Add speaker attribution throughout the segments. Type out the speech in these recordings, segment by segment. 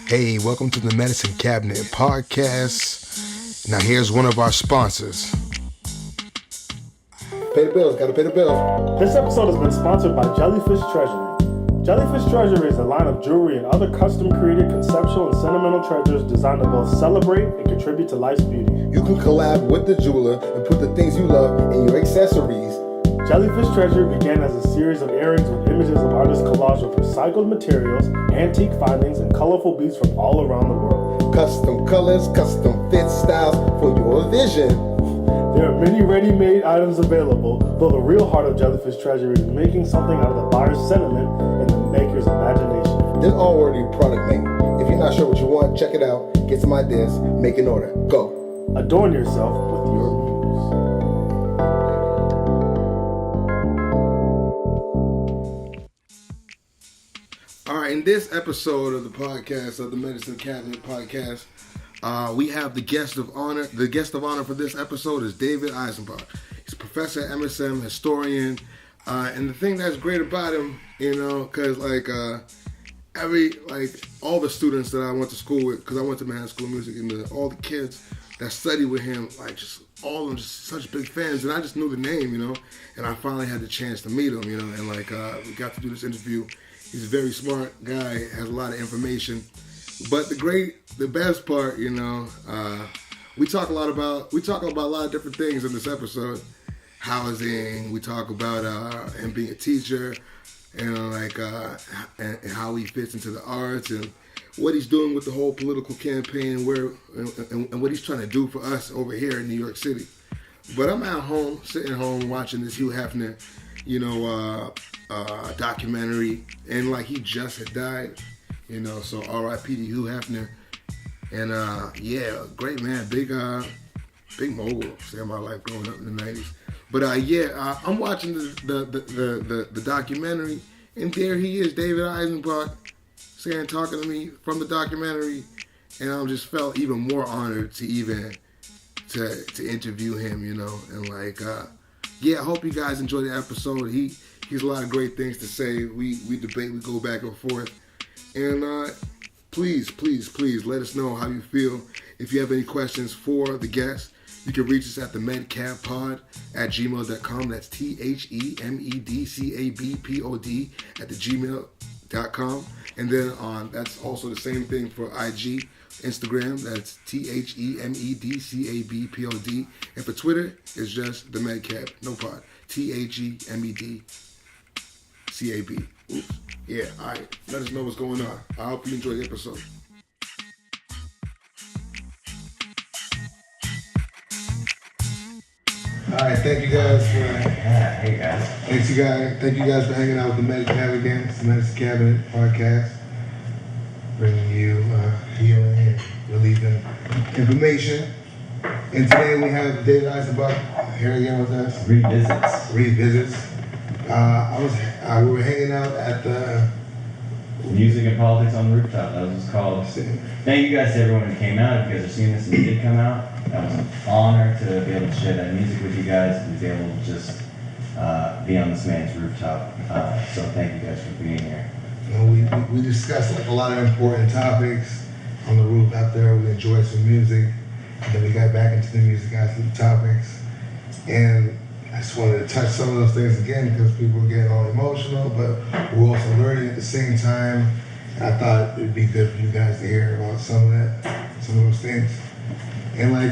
Speaker 1: Hey, welcome to the Medicine Cabinet podcast. Now here's one of our sponsors. Pay the bills, gotta pay the bills.
Speaker 2: This episode has been sponsored by Jellyfish Treasury. Jellyfish Treasury is a line of jewelry and other custom-created conceptual and sentimental treasures designed to both celebrate and contribute to life's beauty.
Speaker 1: You can collab with the jeweler and put the things you love in your accessories.
Speaker 2: Jellyfish Treasury began as a series of earrings with images of artists collaged with recycled materials, antique findings, and colorful beads from all around the world.
Speaker 1: Custom colors, custom fit styles for your vision.
Speaker 2: There are many ready-made items available, though the real heart of Jellyfish Treasury is making something out of the buyer's sentiment and the maker's imagination.
Speaker 1: There's already product made. If you're not sure what you want, check it out, get some ideas, make an order. Go.
Speaker 2: Adorn yourself with your muse.
Speaker 1: All right, in this episode of the podcast, of the Medicine Cabinet podcast, we have the guest of honor. The guest of honor for this episode is David Eisenbach. He's a professor at MSM, historian, and the thing that's great about him, because all the students that I went to school with, because I went to Manhattan School of Music, and all the kids that studied with him, all of them just such big fans, and I just knew the name, and I finally had the chance to meet him, and we got to do this interview. He's a very smart guy, has a lot of information. But the best part, we talk about a lot of different things in this episode. Housing, we talk about him being a teacher, and how he fits into the arts and what he's doing with the whole political campaign, and what he's trying to do for us over here in New York City. But I'm at home, sitting home, watching this Hugh Hefner, documentary, and he just had died, so R.I.P. to Hugh Hefner, and great man, big mogul, saved my life growing up in the '90s. But I'm watching the documentary, and there he is, David Eisenbach, talking to me from the documentary, and I just felt even more honored to interview him, and I hope you guys enjoy the episode. He has a lot of great things to say. We debate, we go back and forth. And please let us know how you feel. If you have any questions for the guest, you can reach us at the medcabpod@gmail.com. That's THEMEDCABPOD@gmail.com. And then that's also the same thing for IG, Instagram. That's THEMEDCABPOD. And for Twitter, it's just the medcab, no pod. THEMEDCAB. Oops. Yeah, all right. Let us know what's going on. I hope you enjoy the episode. All right, thank you guys for.
Speaker 3: Hey guys.
Speaker 1: Thank you guys for hanging out with the Medicine Cabinet again. It's the Medicine Cabinet podcast, bringing you healing and relieving information. And today we have David Eisenbach here again with us. Revisits. We were hanging out at the
Speaker 3: Music and Politics on the Rooftop. That was what it's called. Thank you guys to everyone who came out. If you guys are seeing this and you did come out, that was an honor to be able to share that music with you guys and to be able to just be on this man's rooftop. So thank you guys for being here.
Speaker 1: We discussed a lot of important topics on the roof out there. We enjoyed some music. And then we got back into the music after the topics. And I just wanted to touch some of those things again because people were getting all emotional, but we're also learning at the same time. And I thought it'd be good for you guys to hear about some of those things. And
Speaker 3: let's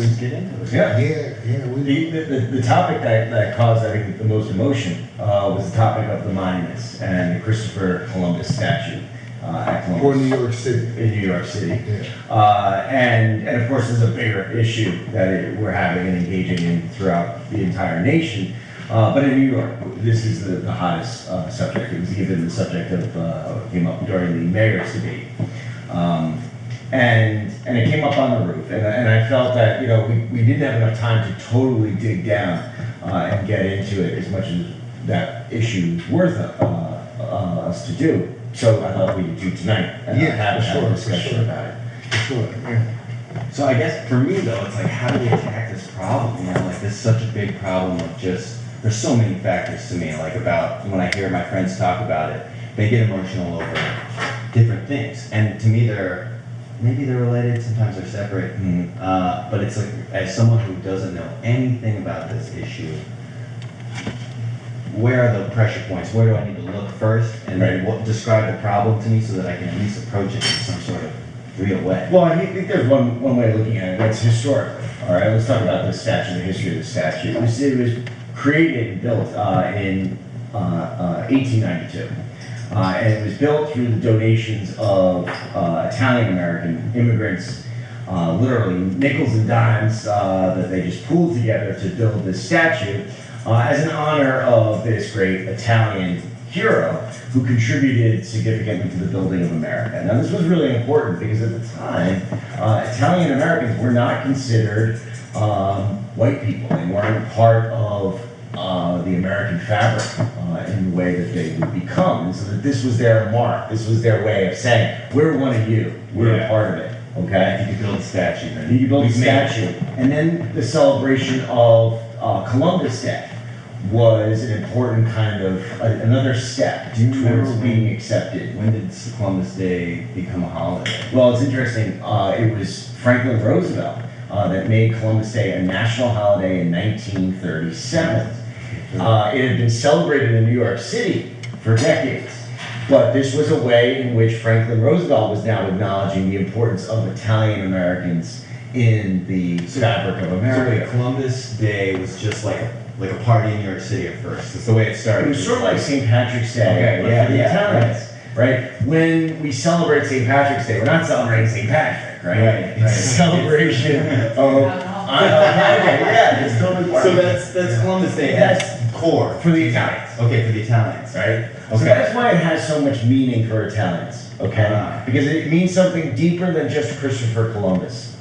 Speaker 3: just get into it.
Speaker 4: Yeah. The topic that caused, I think, the most emotion was the topic of the monuments and the Christopher Columbus statue at Columbus.
Speaker 1: For New York City.
Speaker 4: In New York City.
Speaker 1: Yeah.
Speaker 4: And of course, there's a bigger issue that we're having and engaging in throughout the entire nation. But in New York, this is the hottest subject. It was even the subject of came up during the mayor's debate. And it came up on the roof, and I felt that we didn't have enough time to totally dig down and get into it as much as that issue is worth us to do. So I thought we could do tonight and have a discussion about it.
Speaker 1: For sure, yeah.
Speaker 3: So I guess for me though, it's how do we attack this problem? This is such a big problem of just, there's so many factors to me, about when I hear my friends talk about it, they get emotional over different things. And to me, maybe they're related, sometimes they're separate. But it's like, as someone who doesn't know anything about this issue, where are the pressure points? Where do I need to look first? And then describe the problem to me so that I can at least approach it in some sort of real way.
Speaker 4: Well, I think there's one way of looking at it. That's historically. All right, let's talk about the statue, the history of the statue. It was created and built in 1892. And it was built through the donations of Italian-American immigrants, literally nickels and dimes that they just pooled together to build this statue as an honor of this great Italian hero who contributed significantly to the building of America. Now, this was really important because at the time, Italian Americans were not considered white people. They weren't part of the American fabric in the way that they would become. And so that this was their mark. This was their way of saying, we're one of you. We're a part of it. Okay?
Speaker 3: You could build a statue then.
Speaker 4: You could build a statue. And then the celebration of Columbus Day was an important kind of another step towards being accepted.
Speaker 3: When did Columbus Day become a holiday?
Speaker 4: Well, it's interesting. It was Franklin Roosevelt that made Columbus Day a national holiday in 1937. It had been celebrated in New York City for decades, but this was a way in which Franklin Roosevelt was now acknowledging the importance of Italian Americans in the fabric of America.
Speaker 3: So Columbus Day was just like a party in New York City at first. That's the way it started.
Speaker 4: It was sort of like St. Patrick's Day for the Italians, right? When we celebrate St. Patrick's Day, we're not celebrating St. Patrick, right? It's a celebration of it's totally part
Speaker 3: So that's Columbus Day. That's core
Speaker 4: for the Italians.
Speaker 3: Okay, for the Italians,
Speaker 4: right?
Speaker 3: Okay.
Speaker 4: So that's why it has so much meaning for Italians, okay? Because it means something deeper than just Christopher Columbus.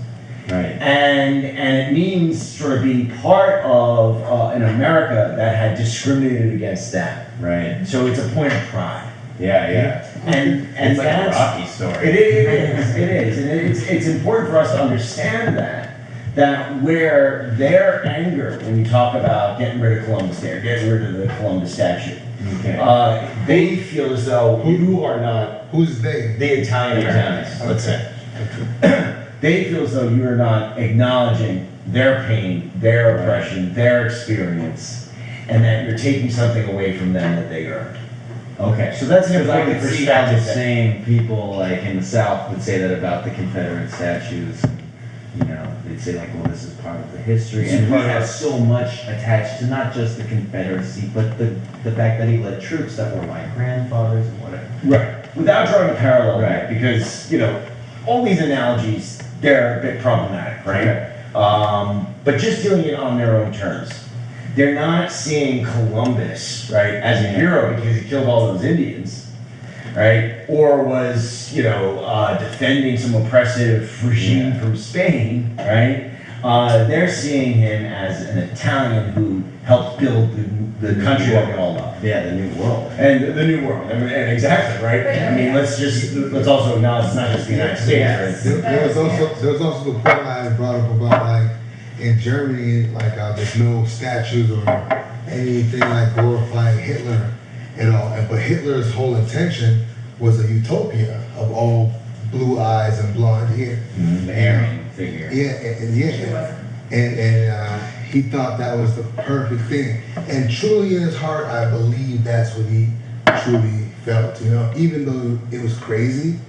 Speaker 3: Right.
Speaker 4: And it means sort of being part of an America that had discriminated against them.
Speaker 3: Right.
Speaker 4: So it's a point of pride.
Speaker 3: Yeah.
Speaker 4: And
Speaker 3: it's like
Speaker 4: that's
Speaker 3: a Rocky story.
Speaker 4: It is. And it's important for us to understand that where their anger, when you talk about getting rid of Columbus Day or getting rid of the Columbus statue, they feel as though you are not.
Speaker 1: Who's they?
Speaker 4: The Italian Americans, let's say. They feel as though you are not acknowledging their pain, their oppression, their experience, and that you're taking something away from them that they earned.
Speaker 3: Okay.
Speaker 4: So that's an
Speaker 3: I
Speaker 4: important
Speaker 3: can see how the
Speaker 4: perspective.
Speaker 3: same people like in the South would say that about the Confederate statues. You know, they'd say like, well, this is part of the history, and we have so much attached to not just the Confederacy, but the fact that he led troops that were my grandfathers and whatever.
Speaker 4: Right. Without drawing a parallel, right? Because all these analogies, they're a bit problematic, right? But just doing it on their own terms. They're not seeing Columbus, right, as a hero because he killed all those Indians, right? Or was, defending some oppressive regime from Spain, right? They're seeing him as an Italian who helped build the country that we all love.
Speaker 3: Yeah, the New World.
Speaker 4: And the New World, and exactly, right? I mean, let's also acknowledge it's not just the United States, right?
Speaker 1: There was also the point I brought up about like in Germany, like there's no statues or anything like glorifying Hitler at all. But Hitler's whole intention was a utopia of all blue eyes and blonde hair.
Speaker 3: The Aryan figure.
Speaker 1: And he thought that was the perfect thing. And truly in his heart, I believe that's what he truly felt. Even though it was crazy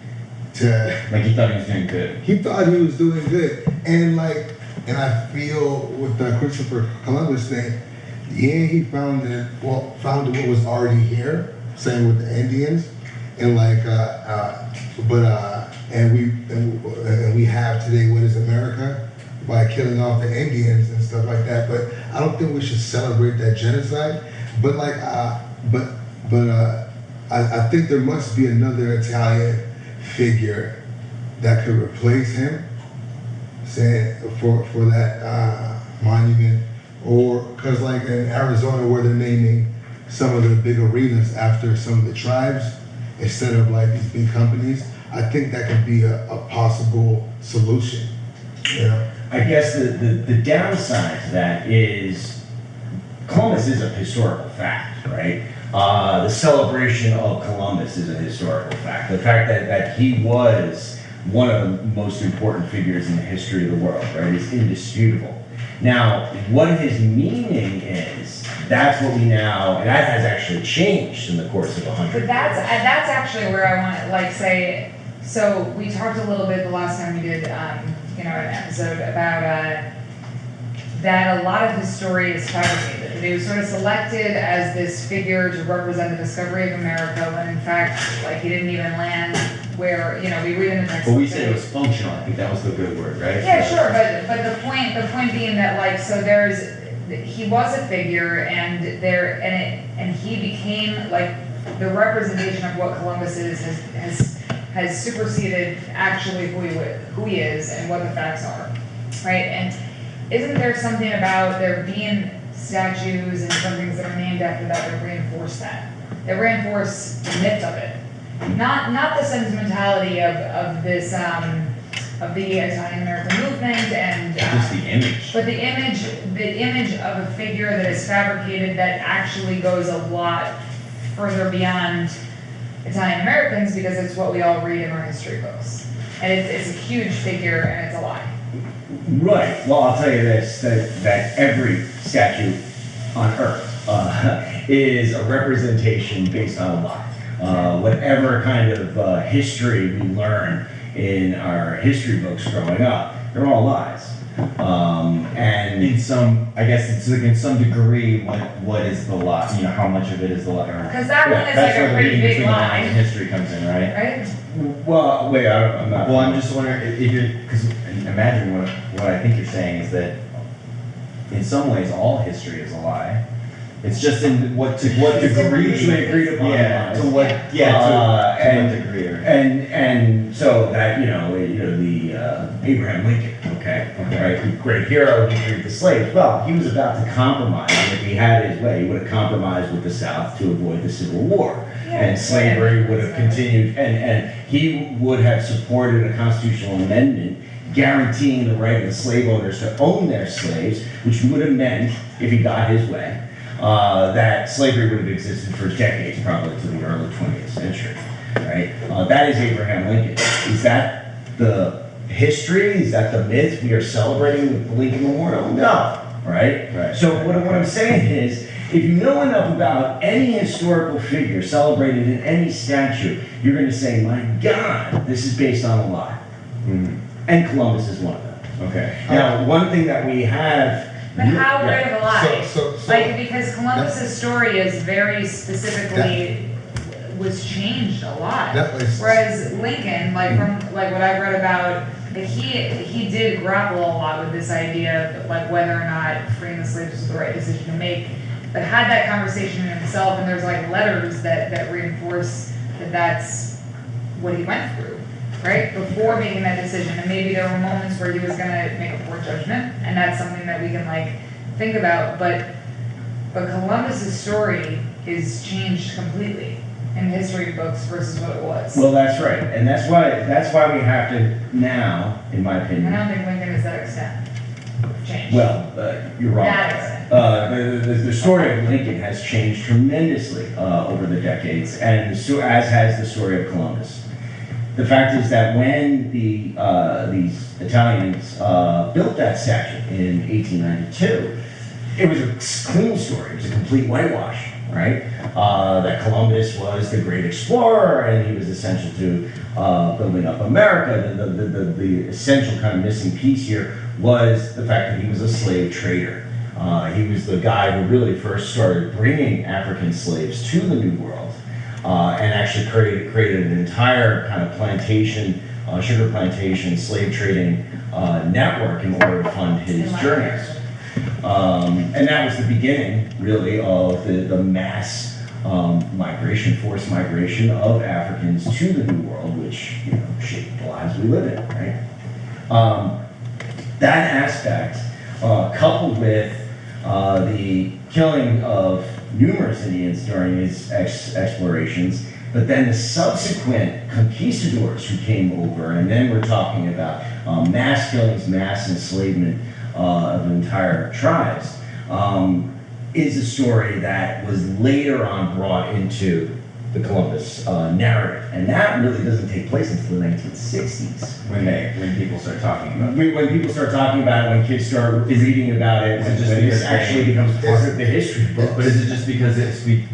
Speaker 1: to.
Speaker 3: Like he thought he was doing good.
Speaker 1: He thought he was doing good, and I feel with the Christopher Columbus thing, he founded what was already here. Same with the Indians, and we have today what is America by killing off the Indians and stuff like that. But I don't think we should celebrate that genocide. But I think there must be another Italian figure that could replace him, say for that monument, or because like in Arizona where they're naming some of the big arenas after some of the tribes instead of like these big companies, I think that could be a possible solution.
Speaker 4: I guess the downside to that is Columbus is a historical fact, right? The celebration of Columbus is a historical fact. The fact that he was one of the most important figures in the history of the world, right, is indisputable. Now, what his meaning is, that's what we now, and that has actually changed in the course of 100
Speaker 5: But that's actually where I want to like say. So we talked a little bit the last time we did, an episode about that a lot of his story is fabricated. That he was sort of selected as this figure to represent the discovery of America, when in fact, like, he didn't even land where, we read in the text.
Speaker 3: But we said it was functional. I think that was the good word, right?
Speaker 5: Yeah, sure, but the point being that, like, so he was a figure, and he became, like, the representation of what Columbus is has superseded actually who he is and what the facts are, right? And isn't there something about there being statues and some things that are named after that reinforce that? They reinforce the myth of it. Not the sentimentality of this of the Italian American movement and
Speaker 3: just the image.
Speaker 5: But the image of a figure that is fabricated that actually goes a lot further beyond Italian Americans, because it's what we all read in our history books, and it's a huge figure and it's a lie.
Speaker 4: Right. Well, I'll tell you this: that every statue on Earth is a representation based on a lie. Whatever kind of history we learn in our history books growing up, they're all lies. And
Speaker 3: in some, I guess it's like in some degree, what is the lie? How much of it is the lie?
Speaker 5: Because that one is like a pretty big lie.
Speaker 3: History comes in, right?
Speaker 5: Right?
Speaker 4: Well, wait, I'm not.
Speaker 3: Well, I'm just wondering if you're, because imagine what I think you're saying is that in some ways all history is a lie. It's just in what degree
Speaker 4: mutually agreed upon.
Speaker 3: Yeah,
Speaker 4: lies.
Speaker 3: to what
Speaker 4: and,
Speaker 3: what degree?
Speaker 4: And so that the Abraham Lincoln, right, great hero, he freed the slaves. Well, he was about to compromise, and if he had his way, he would have compromised with the South to avoid the Civil War, and slavery would have continued, and he would have supported a constitutional amendment guaranteeing the right of the slave owners to own their slaves, which would have meant, if he got his way, that slavery would have existed for decades, probably to the early 20th century, right? That is Abraham Lincoln. Is that the history? Is that the myth we are celebrating with the Lincoln Memorial? No, right? So what I'm saying is, if you know enough about any historical figure celebrated in any statue, you're going to say, my God, this is based on a lie. Mm-hmm. And Columbus is one of them. Okay. Now, one thing that we have...
Speaker 5: But how great of a lie?
Speaker 1: So,
Speaker 5: because Columbus's story is very specifically was changed a lot. Whereas Lincoln, from what I've read about, he did grapple a lot with this idea of whether or not freeing the slaves was the right decision to make, but had that conversation in himself, and there's letters that reinforce that that's what he went through. Right? Before making that decision. And maybe there were moments where he was going to make a poor judgment, and that's something that we can think about. But Columbus's story is changed completely in history books versus what it was.
Speaker 4: Well, that's right. And that's why we have to now, in my opinion.
Speaker 5: I don't think Lincoln is that extent changed.
Speaker 4: Well, you're wrong.
Speaker 5: That extent.
Speaker 4: The story of Lincoln has changed tremendously over the decades, and as has the story of Columbus. The fact is that when these Italians built that statue in 1892, it was a clean story. It was a complete whitewash, right? That Columbus was the great explorer, and he was essential to building up America. The essential kind of missing piece here was the fact that he was a slave trader. He was the guy who really first started bringing African slaves to the New World. And actually created an entire kind of plantation, sugar plantation, slave trading network in order to fund his journeys. And that was the beginning, really, of the mass forced migration of Africans to the New World, which shaped the lives we live in, right? That aspect, coupled with the killing of numerous Indians during his explorations, but then the subsequent conquistadors who came over, and then we're talking about mass killings, mass enslavement of entire tribes. is a story that was later on brought into the Columbus narrative, and that really doesn't take place until the 1960s.
Speaker 3: When people start talking about it.
Speaker 4: When people start talking about it, when kids start reading about it,
Speaker 3: Is it just
Speaker 4: when
Speaker 3: because
Speaker 4: it actually becomes part of the history book.
Speaker 3: But is it just because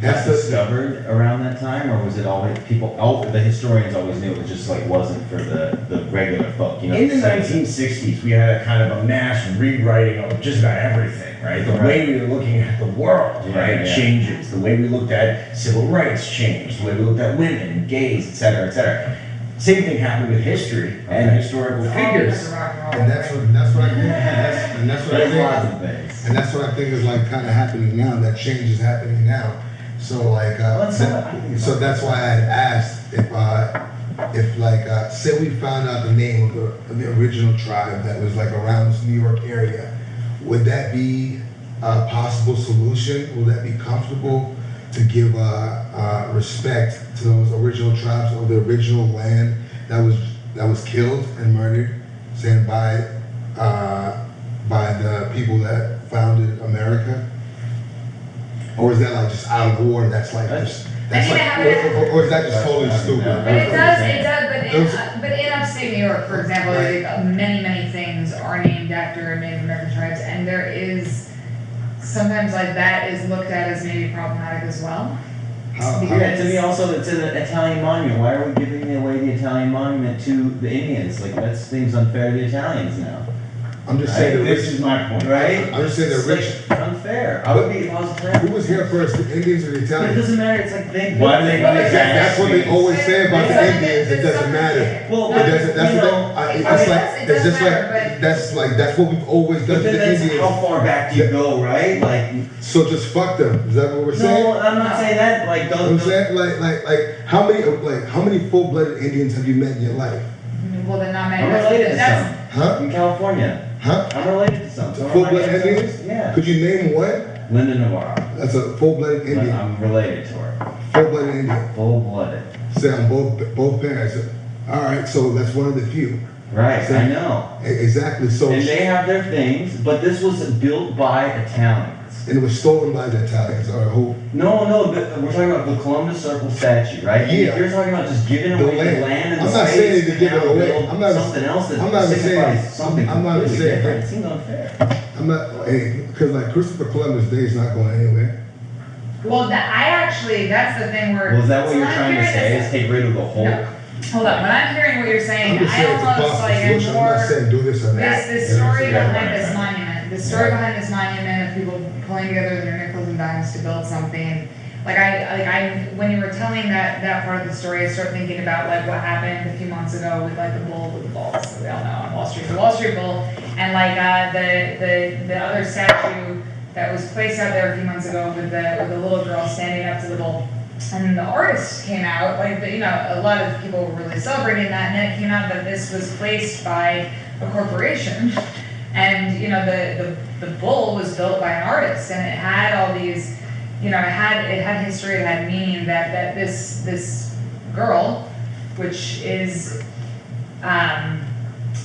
Speaker 3: that's discovered around that time, or was it always the historians always knew it just like wasn't for the regular folk? You know,
Speaker 4: In the 1960s, we had a kind of a mass rewriting of just about everything, right? The way we were looking at the world, right, changes. The way we looked at civil rights changed. The way we looked at women, gays, et cetera, et cetera. Same thing happened with history and historical figures.
Speaker 1: And that's what I think is like kind of happening now. That change is happening now. So like, so that's why I had asked if like, say we found out the name of the original tribe that was like around this New York area, would that be a possible solution? Will that be comfortable to give respect to those original tribes of the original land that was killed and murdered, saying by the people that founded America? Or is that like just out of war? That's like just or is that just totally stupid?
Speaker 5: But it does. But in upstate New York, for example, like, many things are named after Native American tribes, and there is. Sometimes like that is looked at as maybe problematic as well.
Speaker 3: Yeah, to me also it's an Italian monument. Why are we giving away the Italian monument to the Indians? Like that seems unfair to the Italians now.
Speaker 1: I'm just saying
Speaker 4: this is my point.
Speaker 3: Right?
Speaker 1: I'm just saying the rich.
Speaker 3: Like unfair. I would be positive.
Speaker 1: Who was here first, the Indians or the
Speaker 3: But it
Speaker 1: Italians?
Speaker 3: doesn't matter. It's like they.
Speaker 4: Why do they?
Speaker 1: That's what they always say about the Indians. It doesn't matter.
Speaker 3: Well,
Speaker 1: It doesn't. That's
Speaker 3: you
Speaker 1: what
Speaker 3: know,
Speaker 1: that's like that's what we've always done
Speaker 3: But
Speaker 1: to
Speaker 3: then
Speaker 1: the
Speaker 3: that's
Speaker 1: Indians.
Speaker 3: how far back do you go, right? Like.
Speaker 1: So just fuck them. Is that what we're saying?
Speaker 3: No, I'm not saying that. Like
Speaker 1: You know what I'm saying like how many full-blooded Indians have you met in your life?
Speaker 5: Well, then not many.
Speaker 3: I'm related to some.
Speaker 1: Huh?
Speaker 3: In California.
Speaker 1: Huh?
Speaker 3: I'm related to some. So
Speaker 1: Full-blooded Indians?
Speaker 3: Yeah.
Speaker 1: Could you name one?
Speaker 3: Linda Navarro.
Speaker 1: That's a full-blooded Indian.
Speaker 3: I'm related to her.
Speaker 1: Full-blooded Indian.
Speaker 3: Full-blooded.
Speaker 1: Say on both parents. All right, so that's one of the few.
Speaker 3: Right,
Speaker 1: So-
Speaker 3: I know.
Speaker 1: Exactly. So
Speaker 3: And they have their things, but this was built by Italians.
Speaker 1: and it was stolen by the Italians or who?
Speaker 3: No, we're talking about the Columbus Circle statue, right?
Speaker 1: Yeah.
Speaker 3: If you're talking about just giving
Speaker 1: The
Speaker 3: away the
Speaker 1: land.
Speaker 3: land and
Speaker 1: I'm
Speaker 3: the
Speaker 1: not
Speaker 3: space
Speaker 1: saying to give it
Speaker 3: now
Speaker 1: away.
Speaker 3: build
Speaker 1: I'm not-
Speaker 3: something else that
Speaker 1: I'm not
Speaker 3: signifies
Speaker 1: saying-
Speaker 3: something
Speaker 1: I'm not
Speaker 3: completely
Speaker 1: saying-
Speaker 3: different. It seems unfair.
Speaker 1: I'm not, because like Christopher Columbus Day is not going anywhere.
Speaker 5: Well, that's the thing where.
Speaker 3: Well, is that what
Speaker 5: so
Speaker 3: you're
Speaker 5: I'm
Speaker 3: trying to
Speaker 5: hearing
Speaker 3: say?
Speaker 5: this-
Speaker 3: Is take rid of the whole?
Speaker 5: No. Hold on, when I'm hearing what you're saying,
Speaker 1: I'm just saying it's a
Speaker 5: I almost
Speaker 1: possible
Speaker 5: like
Speaker 1: solution.
Speaker 5: am
Speaker 1: I'm
Speaker 5: more.
Speaker 1: not saying do this or that.
Speaker 5: This
Speaker 1: You know,
Speaker 5: story
Speaker 1: so
Speaker 5: behind this monument, the story behind this monument of people pulling together their nickels and dimes to build something. When you were telling that part of the story, I start thinking about like what happened a few months ago with like the bull with the balls that we all know on Wall Street, the Wall Street bull, and like the other statue that was placed out there a few months ago with the little girl standing up to the bull. And the artist came out, a lot of people were really celebrating that, and then it came out that this was placed by a corporation. And, the bull was built by an artist, and it had all these, it had history, it had meaning that this girl, which is,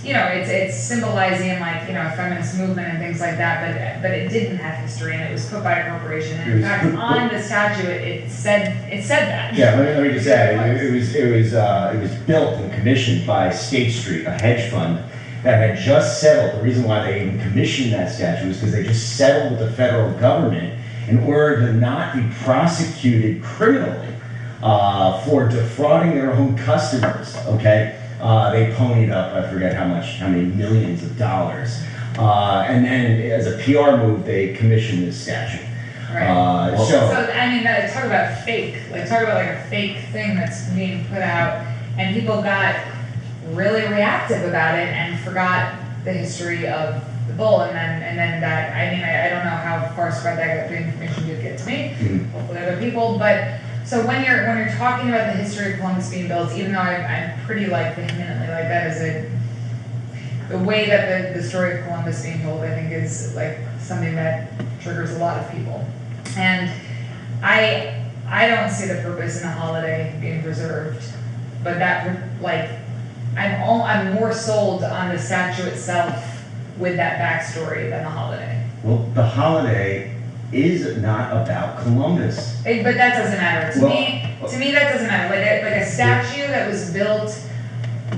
Speaker 5: it's symbolizing like, a feminist movement and things like that, but it didn't have history, and it was put by a corporation. And in fact, on the statue, it said that.
Speaker 4: Yeah, let me just add, it was built and commissioned by State Street, a hedge fund that had just settled. The reason why they even commissioned that statue is because they just settled with the federal government in order to not be prosecuted criminally for defrauding their own customers, okay? They ponied up, I forget how many millions of dollars. And then as a PR move, they commissioned this statue.
Speaker 5: Right. Talk about fake. Talk about like a fake thing that's being put out, and people got really reactive about it and forgot the history of the bull, and then that. I don't know how far spread the information did get to me. Hopefully other people, but. So when you're talking about the history of Columbus being built, even though I'm pretty vehemently like that is the way that the story of Columbus being told, I think is like something that triggers a lot of people, and I don't see the purpose in the holiday being preserved, but that I'm more sold on the statue itself with that backstory than the holiday.
Speaker 4: Well, the holiday is not about Columbus.
Speaker 5: But that doesn't matter. To me, that doesn't matter. Like a statue that was built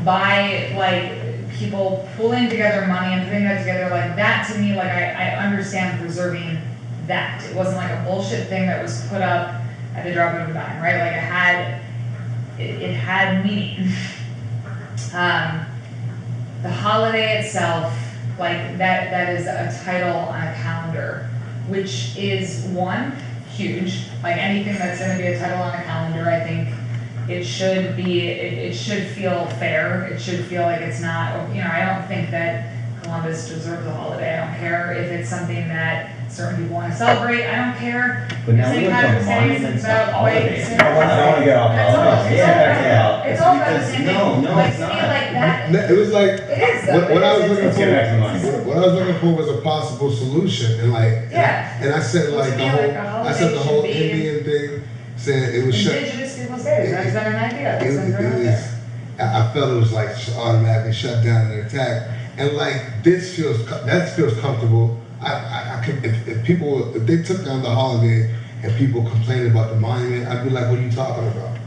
Speaker 5: by like people pulling together money and putting that together, like that to me, like I understand preserving that. It wasn't like a bullshit thing that was put up at the drop of a dime, right? Like it had meaning. The holiday itself, like that is a title on a calendar, which is one, huge. Like anything that's gonna be a title on a calendar, I think it should be, it should feel fair. It should feel like it's not, you know, I don't think that Columbus deserves a holiday. I don't care if it's something that certain people want to celebrate. I don't care.
Speaker 3: But now we have a monument holiday.
Speaker 4: I don't want to get off holiday.
Speaker 5: It's all about the same thing.
Speaker 3: No,
Speaker 5: like,
Speaker 3: it's
Speaker 5: to me,
Speaker 3: not.
Speaker 5: like that.
Speaker 1: It was like,
Speaker 5: It is though.
Speaker 1: what I was
Speaker 5: It's-
Speaker 1: looking
Speaker 5: it's-
Speaker 1: for, what I was looking for was a possible solution, and like,
Speaker 5: Yeah.
Speaker 1: and I said
Speaker 5: Well,
Speaker 1: like
Speaker 5: to
Speaker 1: the
Speaker 5: me,
Speaker 1: whole,
Speaker 5: like, a holiday
Speaker 1: I said the whole
Speaker 5: should be
Speaker 1: Indian thing, saying it was shut.
Speaker 5: Indigenous Peoples' Day. That's not an idea.
Speaker 1: It
Speaker 5: That's
Speaker 1: was,
Speaker 5: unfair.
Speaker 1: I felt it was like automatically shut down and attacked, and like that feels comfortable. I could, if people, if they took down the holiday and people complained about the monument, I'd be like, what are you talking about?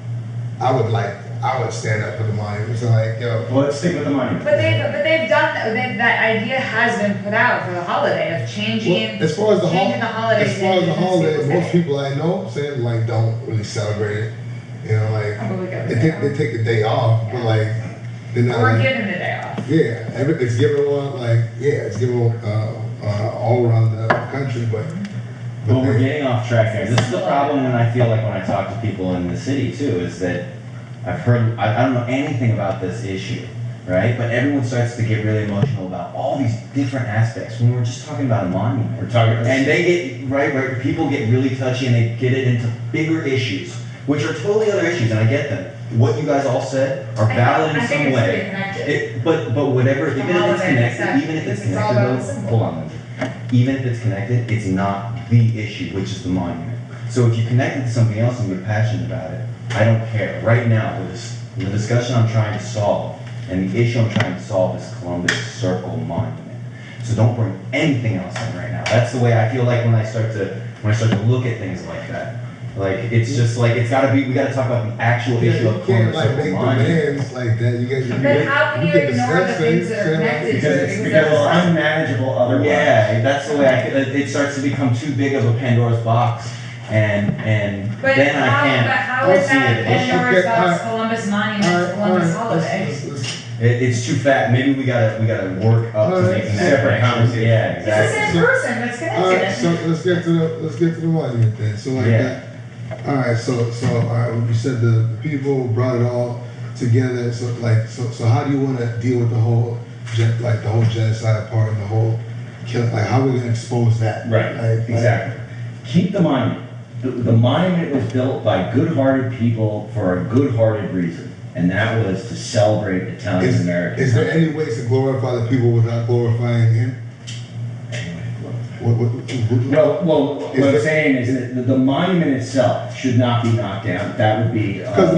Speaker 1: I would stand up for the monument. So like, yo.
Speaker 4: Well, let's stick with the monument.
Speaker 5: But they've done that idea has been put out for the holiday of changing.
Speaker 1: Well, as far as the
Speaker 5: changing the holiday.
Speaker 1: as far as the holiday,
Speaker 5: People's
Speaker 1: most
Speaker 5: Day.
Speaker 1: people I know saying like don't really celebrate it. You know, like
Speaker 5: Oh, but we got the
Speaker 1: they
Speaker 5: day
Speaker 1: take the day off, but like they're not.
Speaker 5: We're
Speaker 1: like,
Speaker 5: giving the day off.
Speaker 1: yeah, it's given one like it's given all around the country, but
Speaker 3: Well, we're getting off track here. This is the problem when I feel like when I talk to people in the city too, is that I've heard, I don't know anything about this issue, right? But everyone starts to get really emotional about all these different aspects when we're just talking about a monument.
Speaker 4: We're talking about
Speaker 3: And they get, right, people get really touchy and they get it into bigger issues, which are totally other issues, and I get them. What you guys all said are valid in some way. But whatever, even if it's connected, hold on, Lindsay. Even if it's connected, it's not the issue, which is the monument. So if you connect it to something else and you're passionate about it, I don't care. Right now, the discussion I'm trying to solve and the issue I'm trying to solve is Columbus Circle Monument. So don't bring anything else in right now. That's the way I feel like when I start to look at things like that. Like it's just like it's gotta be. We gotta talk about the actual issue of
Speaker 1: you can't
Speaker 3: Columbus
Speaker 1: like
Speaker 3: Circle
Speaker 1: make
Speaker 3: Monument.
Speaker 1: demands like that.
Speaker 5: But how can you ignore the things that are connected to it?
Speaker 4: Because it's unmanageable otherwise.
Speaker 3: Yeah, that's the way I feel. It starts to become too big of a Pandora's box, and
Speaker 5: But
Speaker 3: then I can't.
Speaker 5: how is
Speaker 3: see
Speaker 5: that
Speaker 3: it.
Speaker 5: Pandora's box Columbus Monument, Columbus holiday?
Speaker 3: It's too fat. Maybe we gotta work up to making that
Speaker 4: Separate
Speaker 3: conversation. Yeah,
Speaker 5: It's the
Speaker 3: exactly.
Speaker 5: same person that's connected.
Speaker 1: So let's get to the monument then. So like
Speaker 3: Yeah.
Speaker 1: that. All right. So all right. You said the people brought it all together. So how do you want to deal with the whole genocide part and the whole kill? Like how are we gonna expose that?
Speaker 4: Right, exactly. Keep the monument. The monument was built by good-hearted people for a good-hearted reason, and that was to celebrate Italian Americans.
Speaker 1: Is there any ways to glorify the people without glorifying him?
Speaker 4: Well, what I'm saying is that the monument itself should not be knocked down. That would be
Speaker 1: Because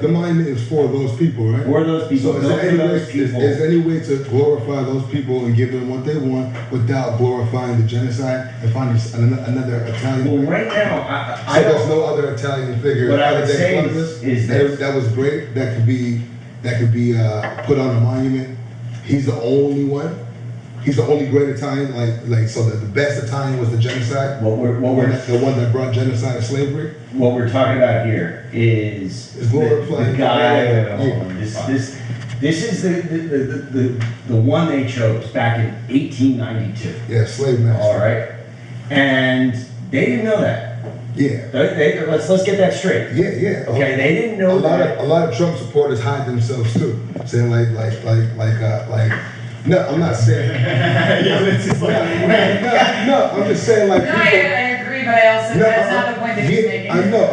Speaker 1: the monument is for those people, right?
Speaker 4: for those people.
Speaker 1: So is there any way to glorify those people and give them what they want without glorifying the genocide and finding another Italian
Speaker 4: Well,
Speaker 1: figure?
Speaker 4: right now,
Speaker 1: So there's no other Italian figure
Speaker 4: What I
Speaker 1: other
Speaker 4: would
Speaker 1: than
Speaker 4: say
Speaker 1: Columbus
Speaker 4: is this.
Speaker 1: that was great, that could be put on a monument. He's the only one. He's the only great Italian, so the best Italian was the genocide.
Speaker 4: What we're
Speaker 1: The one that brought genocide and slavery.
Speaker 4: what we're talking about here is
Speaker 1: Is glorifying
Speaker 4: the guy.
Speaker 1: Yeah.
Speaker 4: This is the one they chose back in 1892.
Speaker 1: Yeah, slave master.
Speaker 4: All right, and they didn't know that.
Speaker 1: Yeah.
Speaker 4: Let's get that straight.
Speaker 1: Yeah.
Speaker 4: Okay, they didn't know that.
Speaker 1: A lot of Trump supporters hide themselves too, saying no, I'm not saying. No, I'm just saying like
Speaker 5: No,
Speaker 1: people.
Speaker 5: I agree, but I also, that's not the point that he's making.
Speaker 1: I know,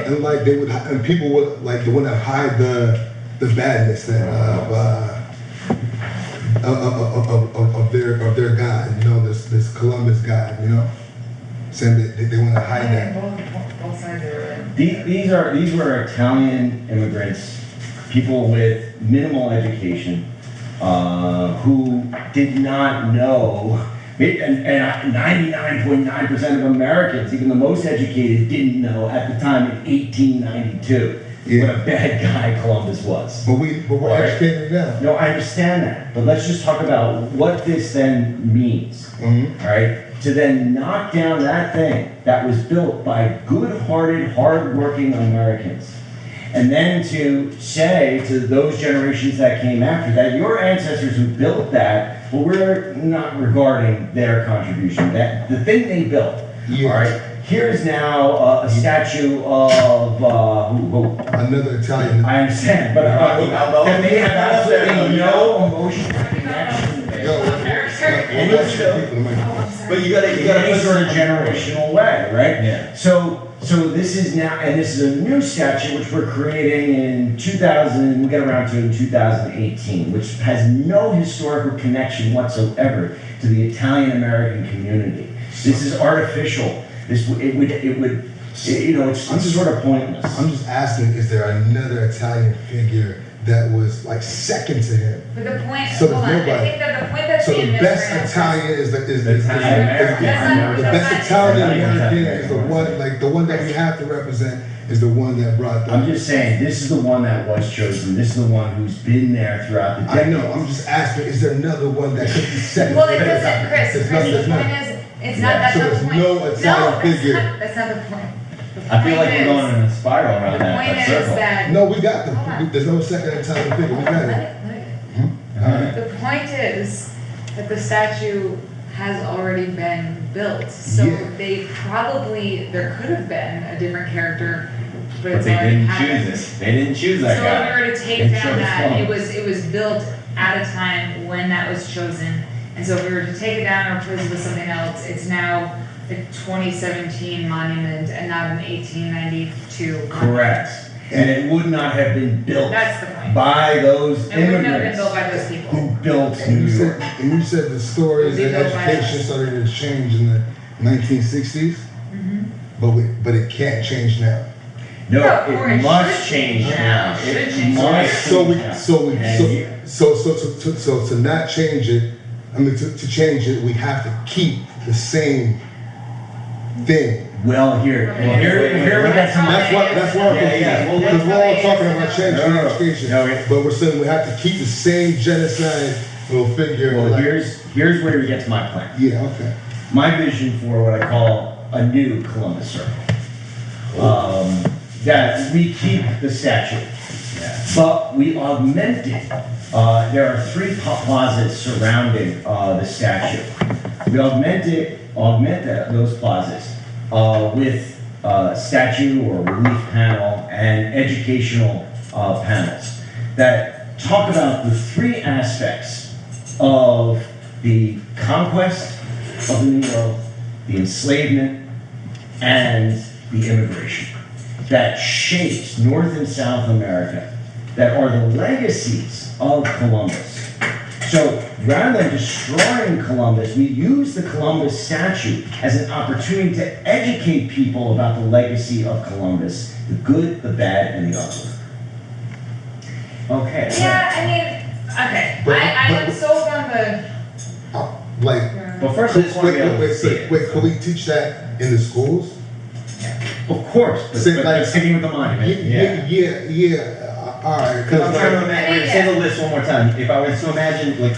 Speaker 1: and like they would, and people would like the one that hide the badness that of their God, you know, this Columbus God, you know, saying that they want to hide that.
Speaker 5: Both sides are right.
Speaker 4: These were Italian immigrants, people with minimal education, who did not know And 99.9% of Americans, even the most educated, didn't know at the time in 1892 what a bad guy Columbus was.
Speaker 6: But we're educated now.
Speaker 4: No, I understand that. But let's just talk about what this then means. All right? To then knock down that thing that was built by good-hearted, hard-working Americans. And then to say to those generations that came after that, your ancestors who built that, well, we're not regarding their contribution. That the thing they built, all right? Here's now a statue of who?
Speaker 6: Another Italian.
Speaker 4: I understand, but and they have absolutely no emotional connection
Speaker 3: But you gotta
Speaker 4: in sort of generational way, right?
Speaker 3: Yeah.
Speaker 4: So this is now, and this is a new statue which we're creating in 2000. We'll get around to in 2018, which has no historical connection whatsoever to the Italian American community. This is artificial. It would, it's sort of pointless.
Speaker 6: I'm just asking, is there another Italian figure that was like second to him?
Speaker 5: But the point,
Speaker 6: So
Speaker 5: hold on,
Speaker 6: there's nobody.
Speaker 5: I think that the point that's
Speaker 6: So
Speaker 5: being
Speaker 6: the best
Speaker 5: misread-
Speaker 6: Italian is the
Speaker 4: Italian American.
Speaker 6: the best Italian American is the one, like the one that we have to represent is the one that brought
Speaker 4: I'm
Speaker 6: them.
Speaker 4: just saying, this is the one that was chosen. This is the one who's been there throughout the
Speaker 6: I
Speaker 4: decades.
Speaker 6: know. I'm just asking, is there another one that could be second?
Speaker 5: Well, it doesn't, Chris,
Speaker 6: There's
Speaker 5: the
Speaker 6: none.
Speaker 5: point is, it's not, that's
Speaker 6: So
Speaker 5: not the
Speaker 6: there's
Speaker 5: point.
Speaker 6: no Italian figure.
Speaker 5: That's not the point. The
Speaker 3: I feel like
Speaker 5: point
Speaker 3: we're going
Speaker 5: is-
Speaker 3: in a spiral around
Speaker 5: The
Speaker 3: that
Speaker 5: point is
Speaker 3: circle.
Speaker 5: that.
Speaker 6: No, we got
Speaker 5: Hold on.
Speaker 6: there's no second Italian figure. We got
Speaker 5: Let
Speaker 6: it.
Speaker 5: it. The point is that the statue has already been built, so
Speaker 6: Yeah.
Speaker 5: there could have been a different character, but
Speaker 3: But
Speaker 5: it's
Speaker 3: they
Speaker 5: already
Speaker 3: didn't
Speaker 5: happened.
Speaker 3: choose it. They didn't choose that
Speaker 5: So
Speaker 3: guy.
Speaker 5: if we were to take
Speaker 3: They
Speaker 5: down
Speaker 3: chose
Speaker 5: that,
Speaker 3: Columbus.
Speaker 5: it was built at a time when that was chosen, and so if we were to take it down or replace it with something else, it's now a 2017 monument and not an 1892 monument.
Speaker 4: Correct. And it would not have been built
Speaker 5: That's the point.
Speaker 4: by those
Speaker 5: It wouldn't have been
Speaker 4: immigrants
Speaker 5: built by those people.
Speaker 4: who built
Speaker 6: And
Speaker 4: New
Speaker 6: you
Speaker 4: York.
Speaker 6: said the stories
Speaker 5: They
Speaker 6: and
Speaker 5: go by
Speaker 6: education
Speaker 5: us.
Speaker 6: started to change in the 1960s, but it can't change now.
Speaker 4: No,
Speaker 5: or
Speaker 4: it
Speaker 5: it
Speaker 4: must
Speaker 5: should
Speaker 4: change
Speaker 5: change
Speaker 4: now.
Speaker 5: now. Should
Speaker 4: It
Speaker 5: change now.
Speaker 4: must
Speaker 6: So we
Speaker 4: change now.
Speaker 6: so we
Speaker 4: And
Speaker 6: so to not change it, I mean to change it, we have to keep the same thing.
Speaker 4: Well, here we got some.
Speaker 6: That's why I'm
Speaker 4: Yeah.
Speaker 6: confused. Because we're all talking about changing
Speaker 4: No.
Speaker 6: education,
Speaker 4: No,
Speaker 6: but we're saying we have to keep the same genocide little figure.
Speaker 4: Well,
Speaker 6: like-
Speaker 4: here's where we get to my plan.
Speaker 6: yeah, okay.
Speaker 4: My vision for what I call a new Columbus Circle. That we keep the statue, but we augment it. There are three plazas surrounding the statue. We augment those plazas with statue or relief panel and educational panels that talk about the three aspects of the conquest of the Negro, the enslavement, and the immigration that shapes North and South America, that are the legacies of Columbus. So rather than destroying Columbus, we use the Columbus statue as an opportunity to educate people about the legacy of Columbus, the good, the bad, and the ugly. Okay.
Speaker 5: Yeah, I mean, okay,
Speaker 6: But-
Speaker 5: I'm sold on the.
Speaker 6: Like,
Speaker 3: But first, I just want to be able to see it.
Speaker 6: wait, can we teach that in the schools?
Speaker 4: Of course, but
Speaker 6: Say, like-
Speaker 4: sticking with the monument.
Speaker 6: All right.
Speaker 3: Because I'm trying to
Speaker 6: Because
Speaker 3: imagine, say the list one more time. If I was to imagine like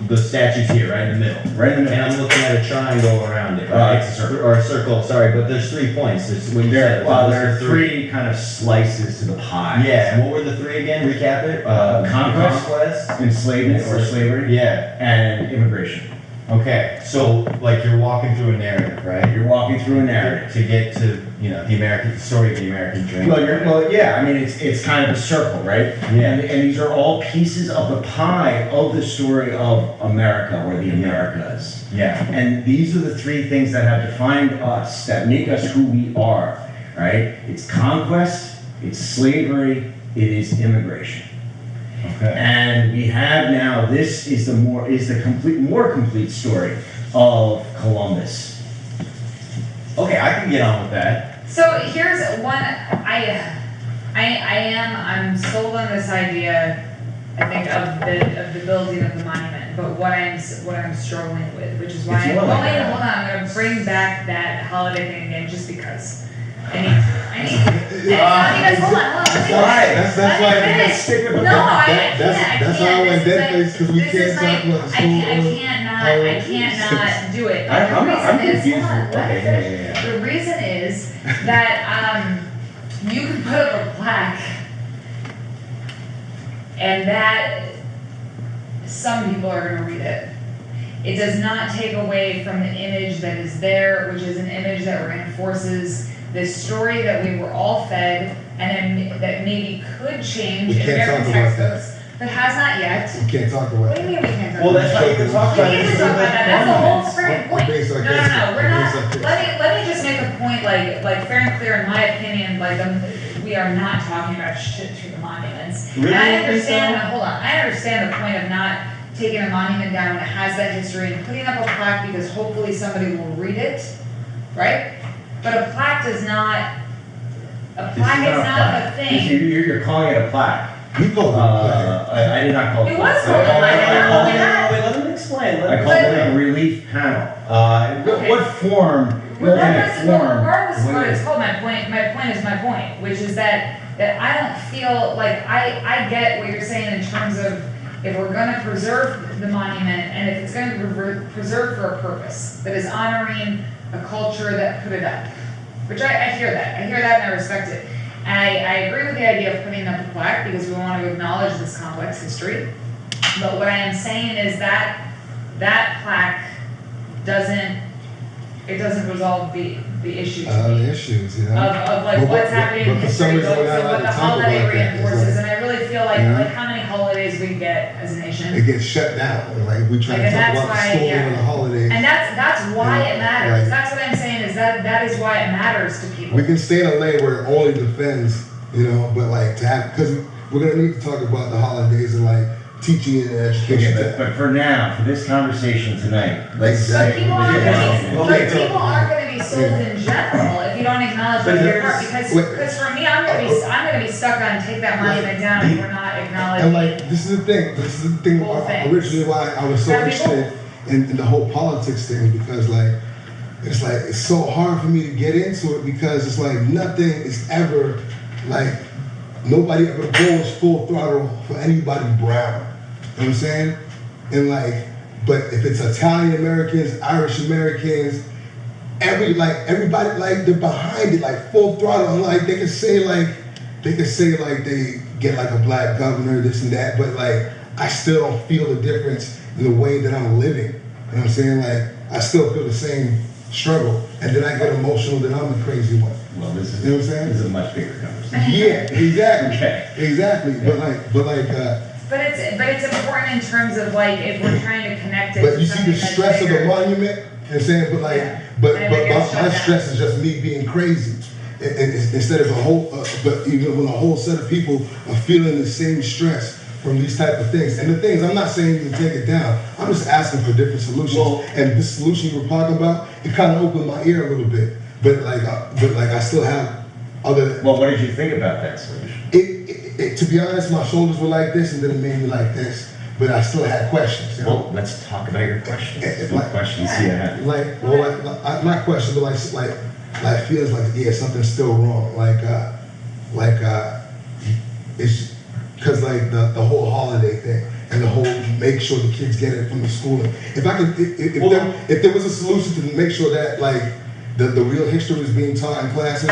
Speaker 3: the statues here, right in the middle,
Speaker 4: Right in the middle.
Speaker 3: and I'm looking at a triangle around it, right?
Speaker 4: It's a circle.
Speaker 3: Or a circle, sorry, but there's 3 points. There's when you said
Speaker 4: There are three kind of slices to the pie.
Speaker 3: Yeah, and what were the 3 again? Recap it.
Speaker 4: Conquest, enslavement or slavery,
Speaker 3: Yeah.
Speaker 4: and immigration.
Speaker 3: Okay. So like you're walking through a narrative, right?
Speaker 4: You're walking through a narrative.
Speaker 3: To get to the American story of the American dream.
Speaker 4: Well, yeah. I mean, it's kind of a circle, right?
Speaker 3: Yeah.
Speaker 4: And these are all pieces of the pie of the story of America or the Americas.
Speaker 3: Yeah.
Speaker 4: And these are the 3 things that have defined us, that make us who we are, right? It's conquest, it's slavery, it is immigration.
Speaker 3: Okay.
Speaker 4: And we have now, this is the more complete story of Columbus.
Speaker 3: Okay, I can get on with that.
Speaker 5: So here's one, I'm sold on this idea I think of the building of the monument. But what I'm struggling with, which is why I'm going. Hold on, I'm gonna bring back that holiday thing again, just because. I need. Because hold on.
Speaker 6: That's why I can't stick with That's why I went dead face because we can't talk about the school.
Speaker 5: I can't not do it. The reason is that you can put up a plaque, and that some people are going to read it. It does not take away from the image that is there, which is an image that reinforces this story that we were all fed, and that maybe could change in American textbooks, but has not yet.
Speaker 6: We can't talk about
Speaker 5: What do you mean we can't talk
Speaker 3: Well,
Speaker 5: about
Speaker 3: that's why you can talk about it.
Speaker 5: We need to talk about that. That's the whole freaking point. No, we're not. Let me just make a point, like fair and clear, in my opinion, we are not talking about shit through the monuments.
Speaker 3: Really?
Speaker 5: And I understand. Hold on. I understand the point of not taking a monument down that has that history and putting up a plaque because hopefully somebody will read it, right? But a plaque does not. A plaque is not a thing.
Speaker 4: You're calling it a plaque.
Speaker 6: You called it a plaque.
Speaker 4: I did not call it
Speaker 5: It
Speaker 4: a plaque.
Speaker 5: was called a plaque.
Speaker 3: Wait, let him explain.
Speaker 4: I called it a relief panel. What form?
Speaker 5: Regardless of what it's called, my point is my point, which is that I don't feel like I get what you're saying in terms of if we're going to preserve the monument and if it's going to be preserved for a purpose that is honoring a culture that put it up, which I hear that. I hear that and I respect it. And I agree with the idea of putting up a plaque because we want to acknowledge this complex history. But what I am saying is that plaque doesn't resolve the issues.
Speaker 6: The issues, you know.
Speaker 5: Of like what's happening in history books and what the holiday reinforces. And I really feel like how many holidays we get as a nation.
Speaker 6: It gets shut down. Like we try to talk about the school and the holidays.
Speaker 5: And that's why it matters. That's what I'm saying is that is why it matters to people.
Speaker 6: We can stay in a lane where it only defends, you know, but like to have, because we're gonna need to talk about the holidays and like teaching and education.
Speaker 4: Okay, but for now, for this conversation tonight, let's say.
Speaker 5: People aren't going to be sold in general if you don't acknowledge what you're part. Because for me, I'm going to be stuck on take that monument down if we're not acknowledging.
Speaker 6: And like this is the thing. Originally, why I was so interested in the whole politics thing, because it's so hard for me to get into it because it's like nothing is ever like nobody ever goes full throttle for anybody brown. You know what I'm saying? And like, but if it's Italian Americans, Irish Americans, everybody like they're behind it, like full throttle. And like they can say they get like a black governor, this and that, but like I still don't feel the difference in the way that I'm living. You know what I'm saying? Like I still feel the same struggle, and then I get emotional that I'm the crazy one.
Speaker 4: Well, this is,
Speaker 6: you know what I'm saying?
Speaker 4: This is a much bigger conversation.
Speaker 6: Yeah, exactly.
Speaker 4: Okay.
Speaker 6: Exactly. Yeah.
Speaker 5: But it's important in terms of like if we're trying to connect it.
Speaker 6: But you see the stress of the monument. You know what I'm saying? But my stress is just me being crazy. And instead of but even when a whole set of people are feeling the same stress from these type of things. And the things, I'm not saying you can take it down. I'm just asking for different solutions. And this solution we're talking about, it kind of opened my ear a little bit. But I still have other.
Speaker 4: Well, what did you think about that solution?
Speaker 6: To be honest, my shoulders were like this, and then it made me like this. But I still had questions. You know?
Speaker 4: Well, let's talk about your questions. What questions do you have?
Speaker 6: My question, like feels like something's still wrong. It's because like the whole holiday thing and the whole make sure the kids get it from the school. If there was a solution to make sure that like the real history was being taught in classes,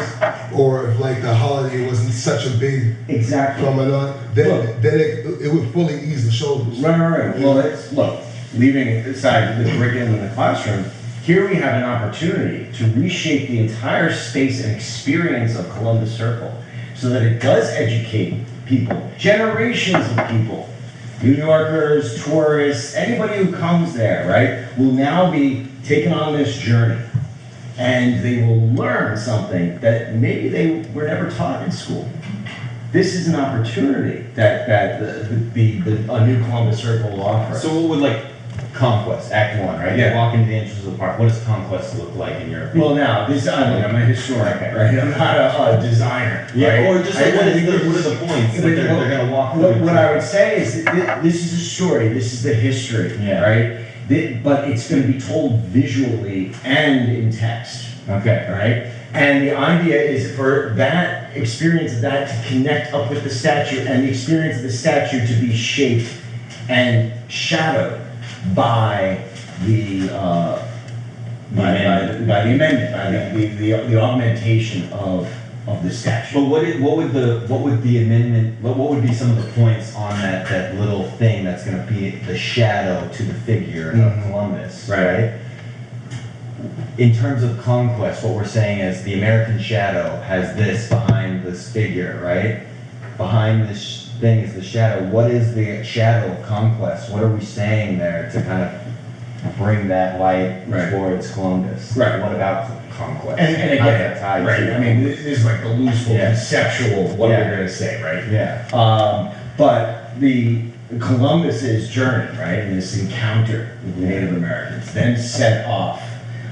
Speaker 6: or if like the holiday wasn't such a big phenomenon, then it would fully ease the shoulders.
Speaker 4: Right. Well, leaving aside the curriculum in the classroom, here we have an opportunity to reshape the entire space and experience of Columbus Circle so that it does educate people, generations of people, New Yorkers, tourists, anybody who comes there, right, will now be taken on this journey. And they will learn something that maybe they were never taught in school. This is an opportunity that a new Columbus Circle will offer.
Speaker 3: So what would like Conquest, Act 1, right?
Speaker 4: Yeah.
Speaker 3: You walk into the entrance of the park. What does Conquest look like in your opinion?
Speaker 4: Well, now, I'm a historian, right? I'm not a designer.
Speaker 3: Yeah,
Speaker 4: right?
Speaker 3: or just like what are the points that they're going to walk walk
Speaker 4: what,
Speaker 3: through
Speaker 4: what I would say is that this is a story. This is the history, right? But it's going to be told visually and in text.
Speaker 3: Okay.
Speaker 4: Right? And the idea is for that experience of that to connect up with the statue, and the experience of the statue to be shaped and shadowed by the amendment, the augmentation of the statue.
Speaker 3: But what would be some of the points on that little thing that's going to be the shadow to the figure of Columbus, right? In terms of conquest, what we're saying is the American shadow has this behind this figure, right? Behind this thing is the shadow. What is the shadow of conquest? What are we saying there to kind of bring that light towards Columbus?
Speaker 4: Right.
Speaker 3: What about conquest?
Speaker 4: And
Speaker 3: how
Speaker 4: again,
Speaker 3: that ties
Speaker 4: right?
Speaker 3: to
Speaker 4: I mean, this is like the looseful, conceptual what we're going to say, right?
Speaker 3: Yeah.
Speaker 4: But the Columbus's journey, right, and this encounter with the Native Americans, then set off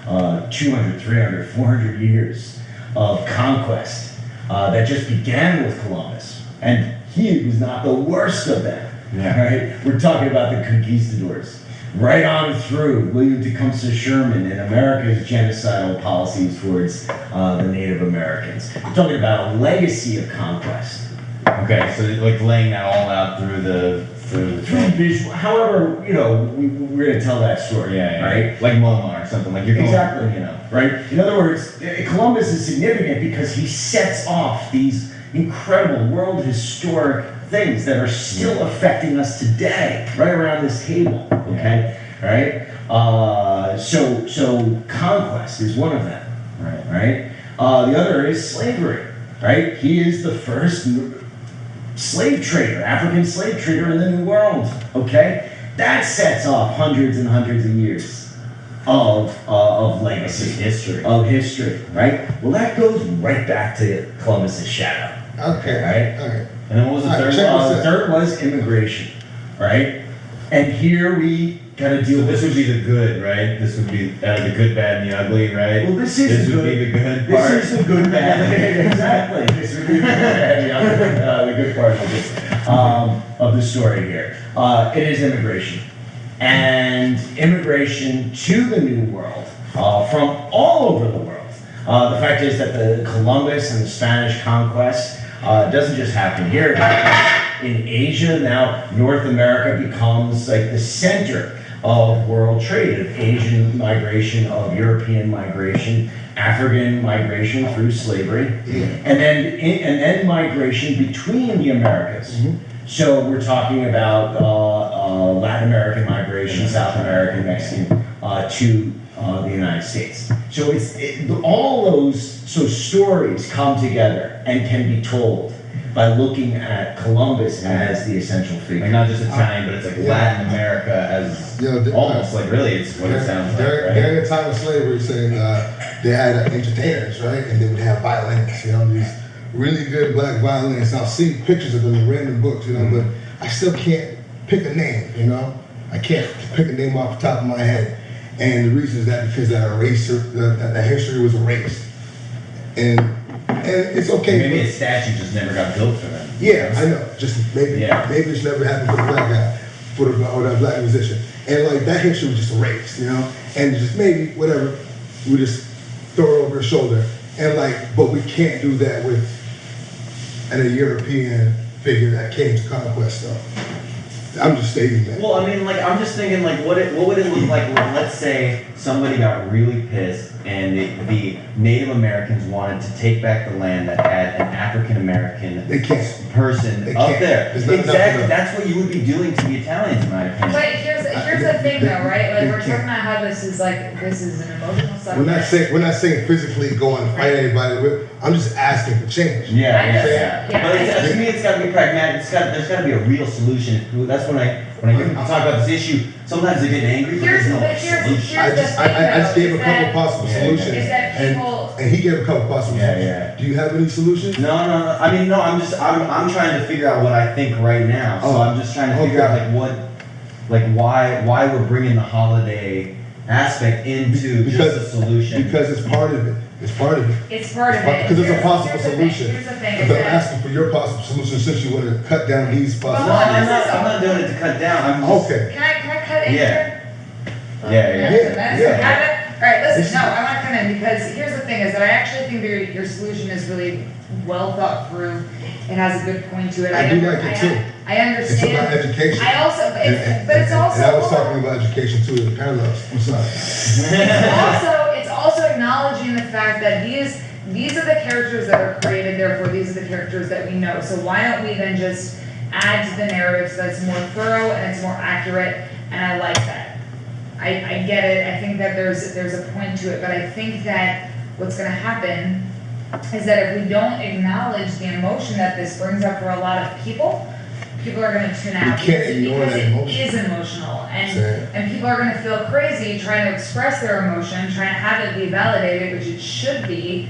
Speaker 4: 200, 300, 400 years of conquest that just began with Columbus. And he was not the worst of them, right? We're talking about the conquistadors. Right on through William Tecumseh Sherman and America's genocidal policies towards the Native Americans. We're talking about a legacy of conquest.
Speaker 3: Okay, so like laying that all out through the
Speaker 4: visual. However, you know, we're going to tell that story, right?
Speaker 3: Like MoMA or something. Like you're going,
Speaker 4: exactly,
Speaker 3: you know,
Speaker 4: right? In other words, Columbus is significant because he sets off these incredible world historic things that are still affecting us today, right around this table. Okay, right? So conquest is one of them, right? The other is slavery, right? He is the first slave trader, African slave trader in the New World. Okay, that sets off hundreds and hundreds of years of legacy, of history, right? Well, that goes right back to Columbus's shadow.
Speaker 6: Okay,
Speaker 4: right.
Speaker 6: Okay.
Speaker 3: And then what was the third?
Speaker 4: The third was immigration, right? And here we gotta deal with.
Speaker 3: This would be the good, right? This would be the good, bad, and the ugly, right?
Speaker 4: Well, this is
Speaker 3: this would be the good part.
Speaker 4: This is the good, bad. Exactly. This would be the good, bad, the good part of the story here. It is immigration, and immigration to the New World from all over the world. The fact is that the Columbus and the Spanish conquest doesn't just happen here. It happens in Asia. Now North America becomes like the center of world trade, of Asian migration, of European migration, African migration through slavery, and then migration between the Americas. So we're talking about Latin American migration, South American, Mexican, to the United States. So all those stories come together and can be told by looking at Columbus as the essential figure.
Speaker 3: Like not just Italian, but it's like Latin America as almost like really it's what it sounds like. Right?
Speaker 6: During the time of slavery, saying they had entertainers, right, and they would have violins. You know, these really good black violins. I've seen pictures of them in random books, you know, but I still can't pick a name. You know, I can't pick a name off the top of my head. And the reason is that because that history was erased. And it's okay.
Speaker 3: Maybe a statue just never got built for them.
Speaker 6: Yeah, I know. Just maybe it's never happened for the black guy, or that black musician. And like that history was just erased, you know? And just maybe, whatever, we just throw it over his shoulder. And like, but we can't do that with a European figure that came to conquest stuff. I'm just stating that.
Speaker 3: Well, I mean, like, I'm just thinking, like, what would it look like? Let's say somebody got really pissed and the Native Americans wanted to take back the land that had an African American person up there. Exactly, that's what you would be doing to the Italians, in my opinion.
Speaker 5: But here's the thing, though, right? Like we're talking about how this is an emotional subject.
Speaker 6: We're not saying physically go and fight anybody. I'm just asking for change.
Speaker 3: Yeah. But to me, it's got to be pragmatic. There's got to be a real solution. That's when I hear people talk about this issue. Sometimes they get angry, but there's no solution.
Speaker 6: I just gave a couple possible solutions, and he gave a couple possible solutions. Do you have any solutions?
Speaker 3: No. I mean, no. I'm trying to figure out what I think right now. So I'm just trying to figure out why we're bringing the holiday aspect into just a solution.
Speaker 6: Because it's part of it. It's part of it.
Speaker 5: It's part of it.
Speaker 6: Because it's a possible solution.
Speaker 5: Here's the thing.
Speaker 6: But I'm asking for your possible solution since you want to cut down these possible
Speaker 3: No,
Speaker 6: solutions.
Speaker 3: I'm not doing it to cut down. I'm just,
Speaker 6: Okay.
Speaker 5: Can I cut in here?
Speaker 3: Yeah.
Speaker 5: All right, listen, no, I want to come in because here's the thing is that I actually think your solution is really well thought through. It has a good point to it.
Speaker 6: I do like it too.
Speaker 5: I understand.
Speaker 6: It's about education.
Speaker 5: I also, but it's also.
Speaker 6: And I was talking about education too, the parallels. I'm sorry.
Speaker 5: It's also acknowledging the fact that these are the characters that are created, therefore these are the characters that we know. So why don't we then just add to the narrative so that's more thorough and it's more accurate, and I like that. I get it. I think that there's a point to it, but I think that what's going to happen is that if we don't acknowledge the emotion that this brings up for a lot of people are going to tune out.
Speaker 6: You can't ignore that emotion.
Speaker 5: It is emotional, and people are going to feel crazy trying to express their emotion, trying to have it be validated, which it should be.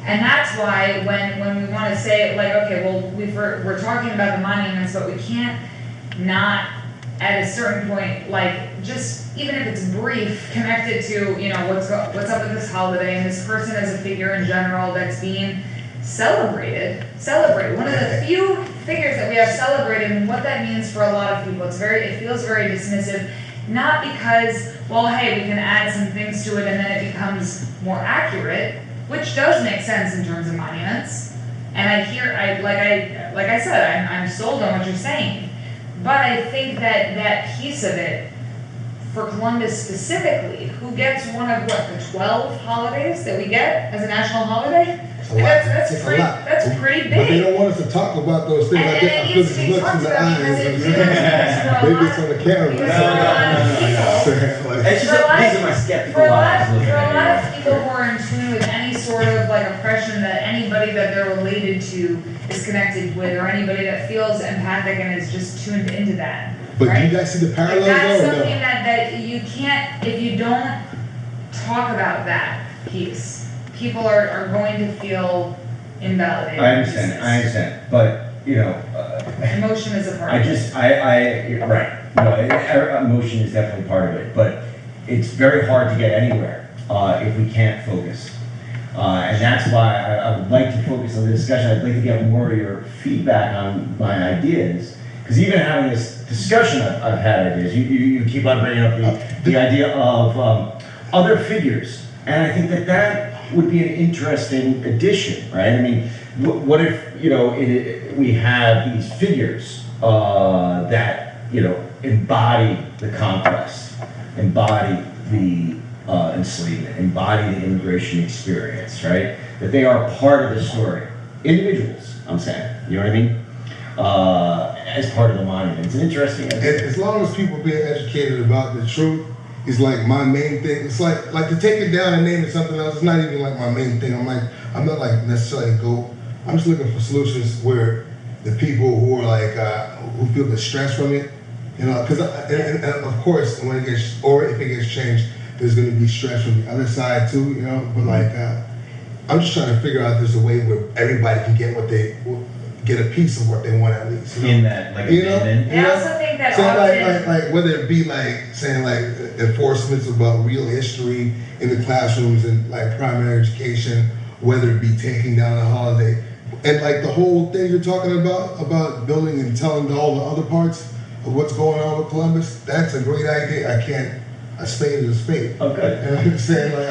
Speaker 5: And that's why when we want to say, like, okay, well, we're talking about the monuments, but we can't not at a certain point, like, just even if it's brief, connected to, you know, what's up with this holiday and this person as a figure in general that's being celebrated. One of the few figures that we have celebrated, and what that means for a lot of people, it feels very dismissive. Not because, well, hey, we can add some things to it and then it becomes more accurate, which does make sense in terms of monuments. And like I said, I'm sold on what you're saying. But I think that piece of it, for Columbus specifically, who gets one of the 12 holidays that we get as a national holiday? That's pretty big.
Speaker 6: But they don't want us to talk about those things. I feel these looks in the eyes. Maybe it's on the camera.
Speaker 3: These are my skeptical eyes looking
Speaker 5: For a lot
Speaker 3: at
Speaker 5: of people who are in tune with any sort of like oppression that anybody that they're related to is connected with, or anybody that feels empathic and is just tuned into that.
Speaker 6: But
Speaker 5: right?
Speaker 6: do you guys see the parallels
Speaker 5: that's
Speaker 6: though?
Speaker 5: something that you can't, if you don't talk about that piece, people are going to feel invalidated.
Speaker 4: I understand, but you know,
Speaker 5: emotion is a part of it.
Speaker 4: Right. No, emotion is definitely part of it, but it's very hard to get anywhere if we can't focus. And that's why I would like to focus on the discussion. I'd like to get more of your feedback on my ideas. Because even having this discussion, I've had ideas. You keep on bringing up the idea of other figures. And I think that would be an interesting addition, right? I mean, what if, you know, we have these figures that, you know, embody the conquest, embody the enslavement, embody the immigration experience, right? That they are part of the story. Individuals, I'm saying, you know what I mean? As part of the monument. It's an interesting idea.
Speaker 6: As long as people being educated about the truth is like my main thing. It's like to take it down and name it something else, it's not even like my main thing. I'm not like necessarily I'm just looking for solutions where the people who are like, who feel the stress from it, you know, because and of course, when it gets, or if it gets changed, there's going to be stress from the other side too, you know, but like, I'm just trying to figure out there's a way where everybody can get a piece of what they want at least. You know?
Speaker 3: In that, like,
Speaker 6: you know?
Speaker 5: I also think that
Speaker 6: so like whether it be like saying like enforcements about real history in the classrooms and like primary education, whether it be taking down a holiday, and like the whole thing you're talking about building and telling all the other parts of what's going on with Columbus, that's a great idea. A spade is a spade.
Speaker 4: Okay.
Speaker 6: You know what I'm saying? Like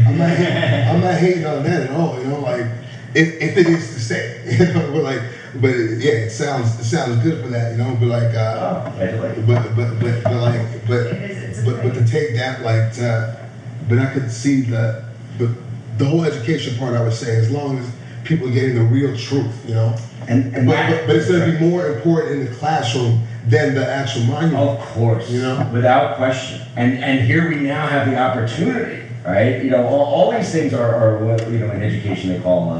Speaker 6: I'm not hating on that at all. You know, like if it is to say, you know, but yeah, it sounds good for that. You know, but like but to take that but I could see the whole education part. I would say as long as people are getting the real truth, you know, but it's going to be more important in the classroom than the actual monument.
Speaker 4: Of course,
Speaker 6: you know,
Speaker 4: without question. And here we now have the opportunity, right? You know, all these things are what, you know, in education they call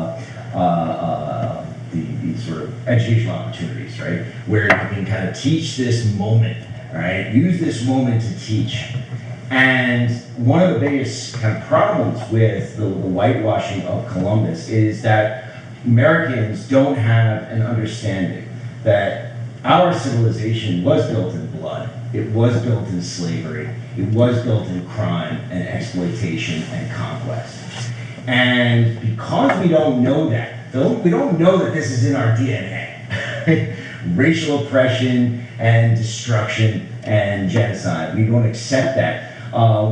Speaker 4: the sort of educational opportunities, right? Where you can kind of teach this moment, right? Use this moment to teach. And one of the biggest kind of problems with the whitewashing of Columbus is that Americans don't have an understanding that our civilization was built in blood, it was built in slavery, it was built in crime and exploitation and conquest. And because we don't know that, we don't know that this is in our DNA, racial oppression and destruction and genocide. We don't accept that.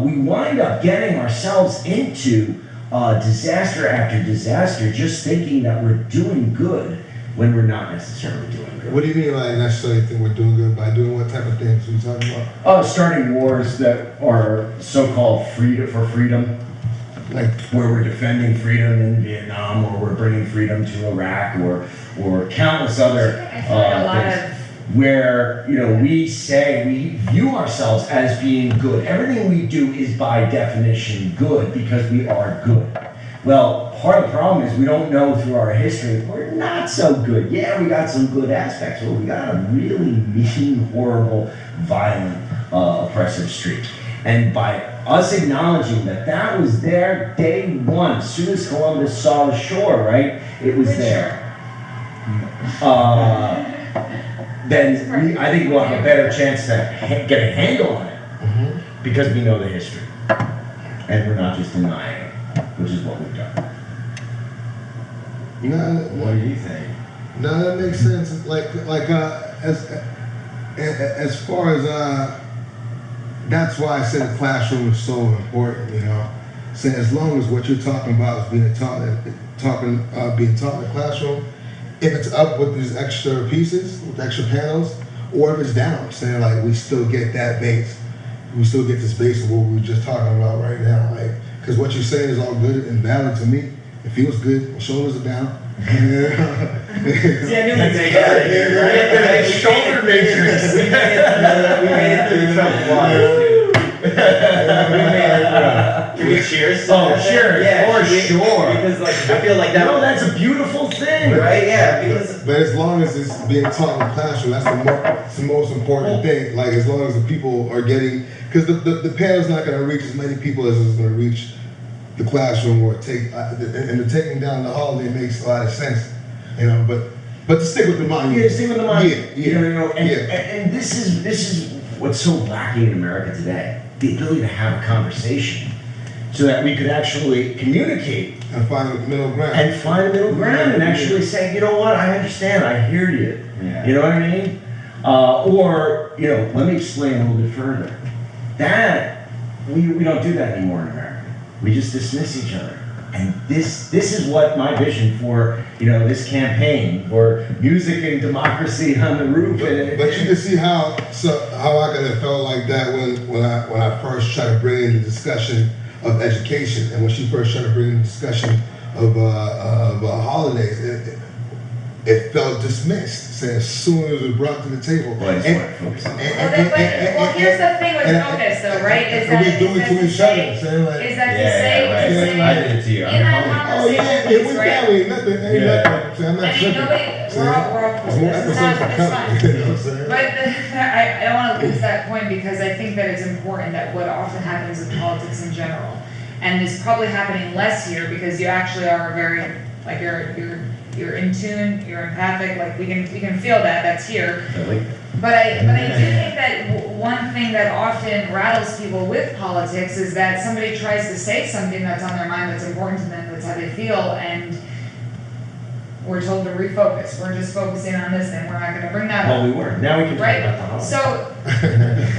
Speaker 4: We wind up getting ourselves into disaster after disaster, just thinking that we're doing good when we're not necessarily doing good.
Speaker 6: What do you mean by necessarily think we're doing good? By doing what type of things are you talking about?
Speaker 4: Starting wars that are so-called freedom. Like where we're defending freedom in Vietnam, or we're bringing freedom to Iraq, or countless other things. Where we view ourselves as being good. Everything we do is by definition good because we are good. Well, part of the problem is we don't know through our history we're not so good. Yeah, we got some good aspects, but we got a really mean, horrible, violent, oppressive streak. And by us acknowledging that that was there day one, as soon as Columbus saw the shore, right, it was there. Then I think we'll have a better chance to get a handle on it because we know the history. And we're not just denying it, which is what we've done.
Speaker 3: What do you think?
Speaker 6: No, that makes sense. As far as that's why I said the classroom is so important. So as long as what you're talking about is being taught in the classroom, if it's up with these extra pieces, with extra panels, or if it's down, saying like we still get that base, we still get this base of what we were just talking about right now, like because what you're saying is all good and valid to me. It feels good. My shoulders are down.
Speaker 3: See, I knew we'd make it right? Shoulder matrix. We made it through the trouble water. Can we cheers?
Speaker 4: Oh, sure, yeah, for sure.
Speaker 3: Because I feel like that.
Speaker 4: No, that's a beautiful thing,
Speaker 3: right? Yeah, because.
Speaker 6: But as long as it's being taught in the classroom, that's the most important thing. Like as long as the people are getting, because the panel's not going to reach as many people as it's going to reach the classroom or take, and the taking down the holiday makes a lot of sense, But to stick with the mind.
Speaker 4: Yeah, stick with the mind.
Speaker 6: Yeah.
Speaker 4: And this is what's so lacking in America today: the ability to have a conversation, so that we could actually communicate
Speaker 6: and find a middle ground.
Speaker 4: And actually say, you know what, I understand, I hear you.
Speaker 3: Yeah.
Speaker 4: You know what I mean? Let me explain a little bit further. That we don't do that anymore in America. We just dismiss each other. And this is what my vision for this campaign for music and democracy on the roof.
Speaker 6: But you can see how I could have felt like that when I first tried to bring in the discussion of education, and when she first tried to bring in the discussion of holidays, it felt dismissed. So as soon as it was brought to the table,
Speaker 5: Well, here's the thing with focus, though, right? Is that
Speaker 6: we do it to each other.
Speaker 5: I
Speaker 3: did it to you.
Speaker 5: In that conversation,
Speaker 6: it went that way. Nothing. I'm not tripping.
Speaker 5: We're all cool. It's fine. But I don't want to lose that point because I think that it's important that what often happens with politics in general, and it's probably happening less here because you actually are very you're in tune, you're empathic, like we can feel that's here.
Speaker 3: Really?
Speaker 5: But I do think that one thing that often rattles people with politics is that somebody tries to say something that's on their mind that's important to them, that's how they feel, and we're told to refocus. We're just focusing on this thing. We're not going to bring that up.
Speaker 4: Well, we were. Now we can talk about the holiday.
Speaker 5: So,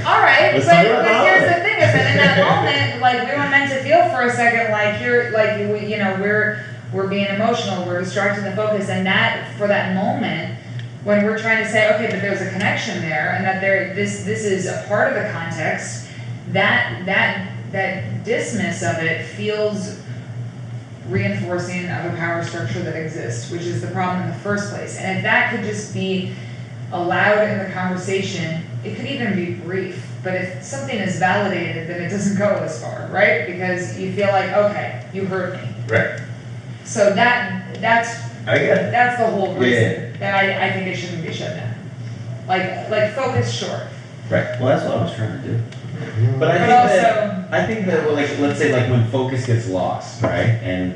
Speaker 5: all right, but here's the thing: is that in that moment, like we were meant to feel for a second, like we're being emotional, we're distracting the focus, and that for that moment, when we're trying to say, okay, but there's a connection there, and that this is a part of the context, that dismiss of it feels reinforcing of a power structure that exists, which is the problem in the first place. And if that could just be allowed in the conversation, it could even be brief. But if something is validated, then it doesn't go as far, right? Because you feel like, okay, you heard me.
Speaker 3: Right.
Speaker 5: So that's
Speaker 3: I get it.
Speaker 5: That's the whole reason that I think it shouldn't be shut down. Like focus short.
Speaker 3: Right. Well, that's what I was trying to do. But I think that let's say when focus gets lost, right, and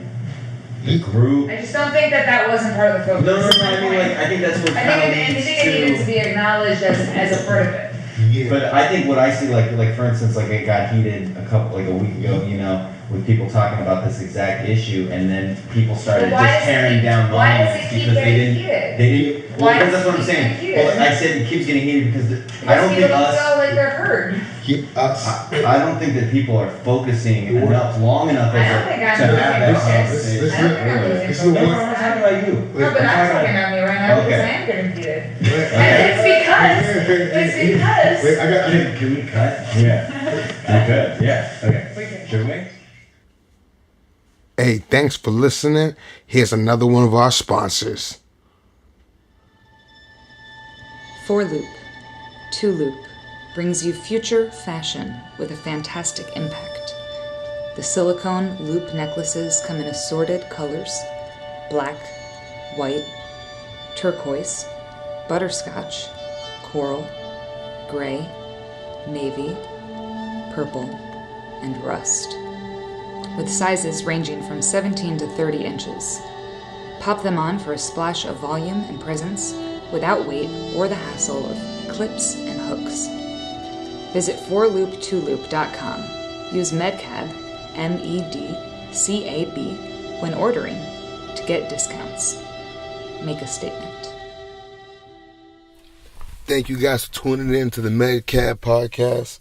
Speaker 3: the group.
Speaker 5: I just don't think that wasn't part of the focus.
Speaker 3: No. I mean, I think that's what kind of leads to.
Speaker 5: I think it needed to be acknowledged as a part of it.
Speaker 6: Yeah.
Speaker 3: But I think what I see, like for instance, like it got heated a week ago, you know, with people talking about this exact issue, and then people started just tearing down monuments because they didn't. Well, because that's what I'm saying. Well, I said it keeps getting heated because I don't think
Speaker 5: feel like they're heard.
Speaker 3: I don't think that people are focusing long enough to have that conversation.
Speaker 6: This is what
Speaker 3: I'm talking about you.
Speaker 5: No, but I'm talking about me right now because I am getting heated. And it's because.
Speaker 6: Wait, I got.
Speaker 3: Can we cut? Yeah. Good. Yeah. Okay. Should we?
Speaker 1: Hey, thanks for listening. Here's another one of our sponsors.
Speaker 7: For Loop, To Loop brings you future fashion with a fantastic impact. The silicone loop necklaces come in assorted colors: black, white, turquoise, butterscotch, coral, gray, navy, purple, and rust, with sizes ranging from 17 to 30 inches. Pop them on for a splash of volume and presence without weight or the hassle of clips and hooks. Visit 4loop2loop.com. Use MEDCAB, MEDCAB, when ordering to get discounts. Make a statement.
Speaker 1: Thank you guys for tuning in to the MEDCAB podcast.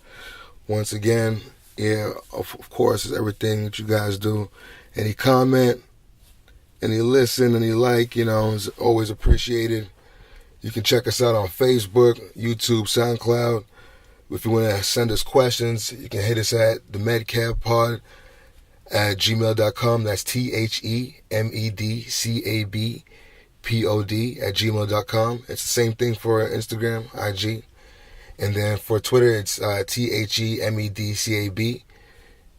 Speaker 1: Once again, yeah, of course, it's everything that you guys do. Any comment, any listen, any like, you know, is always appreciated. You can check us out on Facebook, YouTube, SoundCloud. If you want to send us questions, you can hit us at themedcabpod@gmail.com. That's THEMEDCABPOD@gmail.com. It's the same thing for Instagram, IG. And then for Twitter, it's THEMEDCAB.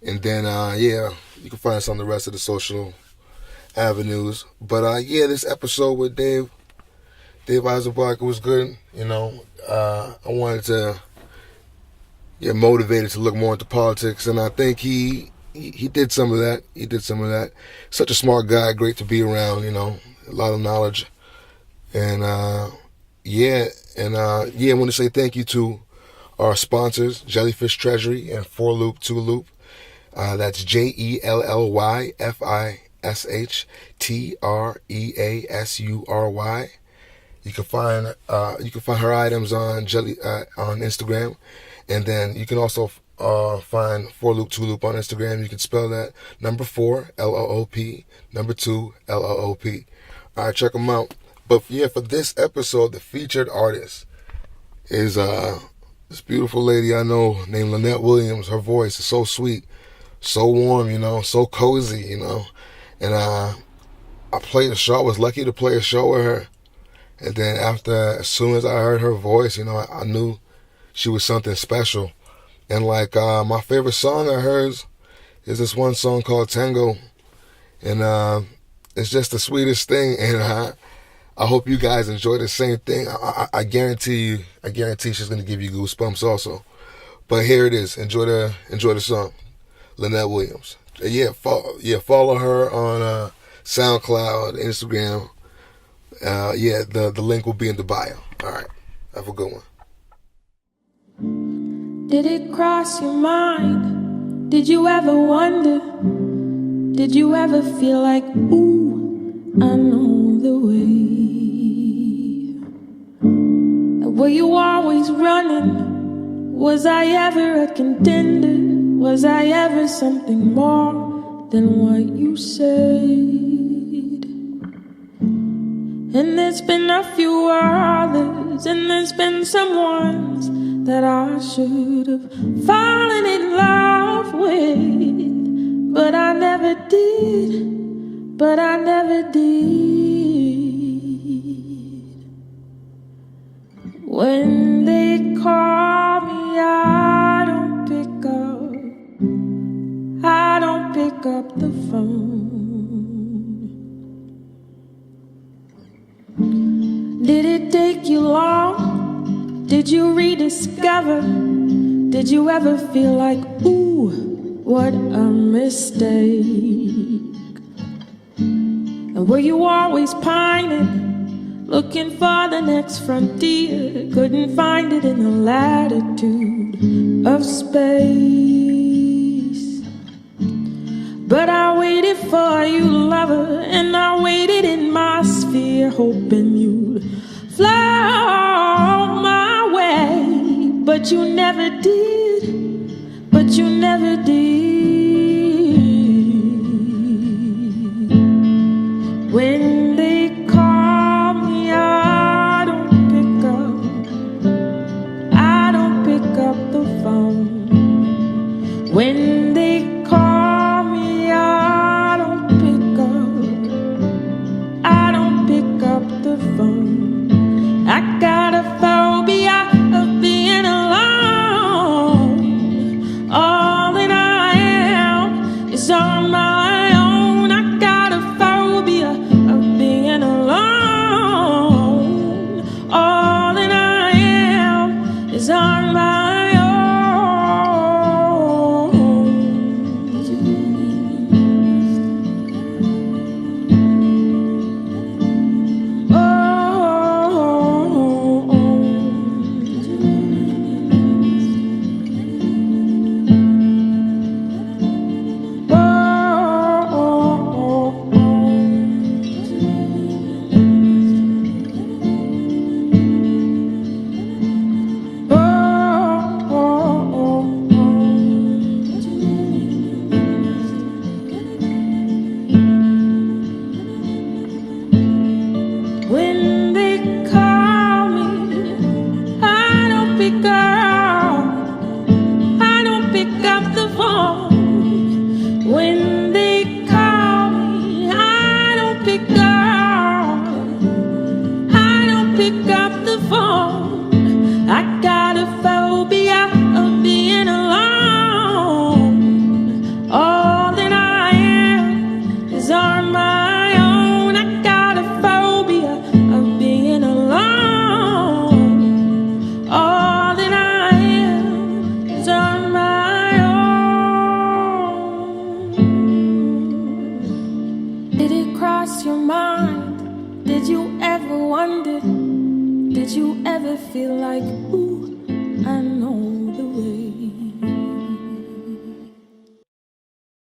Speaker 1: And then, you can find us on the rest of the social avenues. But, this episode with Dave Eisenbach was good. You know, I wanted to get motivated to look more into politics, and I think he did some of that. Such a smart guy, great to be around, you know, a lot of knowledge. And, I want to say thank you to our sponsors, Jellyfish Treasury and 4Loop2Loop. That's JELLYFISHTREASURY. You can find her items on Instagram, and then you can also find 4Loop2Loop on Instagram. You can spell that number 4 LOOP, number 2 LOOP. All right, check them out. But for this episode, the featured artist is this beautiful lady I know named Lynette Williams. Her voice is so sweet, so warm, you know, so cozy, you know. And I played a show. I was lucky to play a show with her. And then as soon as I heard her voice, you know, I knew she was something special. And like my favorite song of hers is this one song called Tango. And it's just the sweetest thing. And I hope you guys enjoy the same thing. I guarantee she's gonna give you goosebumps also. But here it is. Enjoy the song. Lynette Williams. Follow her on SoundCloud, Instagram. The link will be in the bio. All right, have a good one.
Speaker 8: Did it cross your mind? Did you ever wonder? Did you ever feel like, ooh, I know the way? Were you always running? Was I ever a contender? Was I ever something more than what you said? And there's been a few others, and there's been some ones that I should have fallen in love with, but I never did. When they call me, I don't pick up the phone. Did it take you long? Did you rediscover? Did you ever feel like, ooh, what a mistake? And were you always pining? looking for the next frontier. Couldn't find it in the latitude of space. But I waited for you, lover, and I waited in my sphere, hoping you'd fly my way. But you never did, but you never did. When they call me, I don't pick up. I don't pick up the phone. When they call me, I don't pick up. I don't pick up the phone. I got a phobia of being alone. All that I am is on my own. I got a phobia of being alone. All that I am is on my feel like, ooh, I know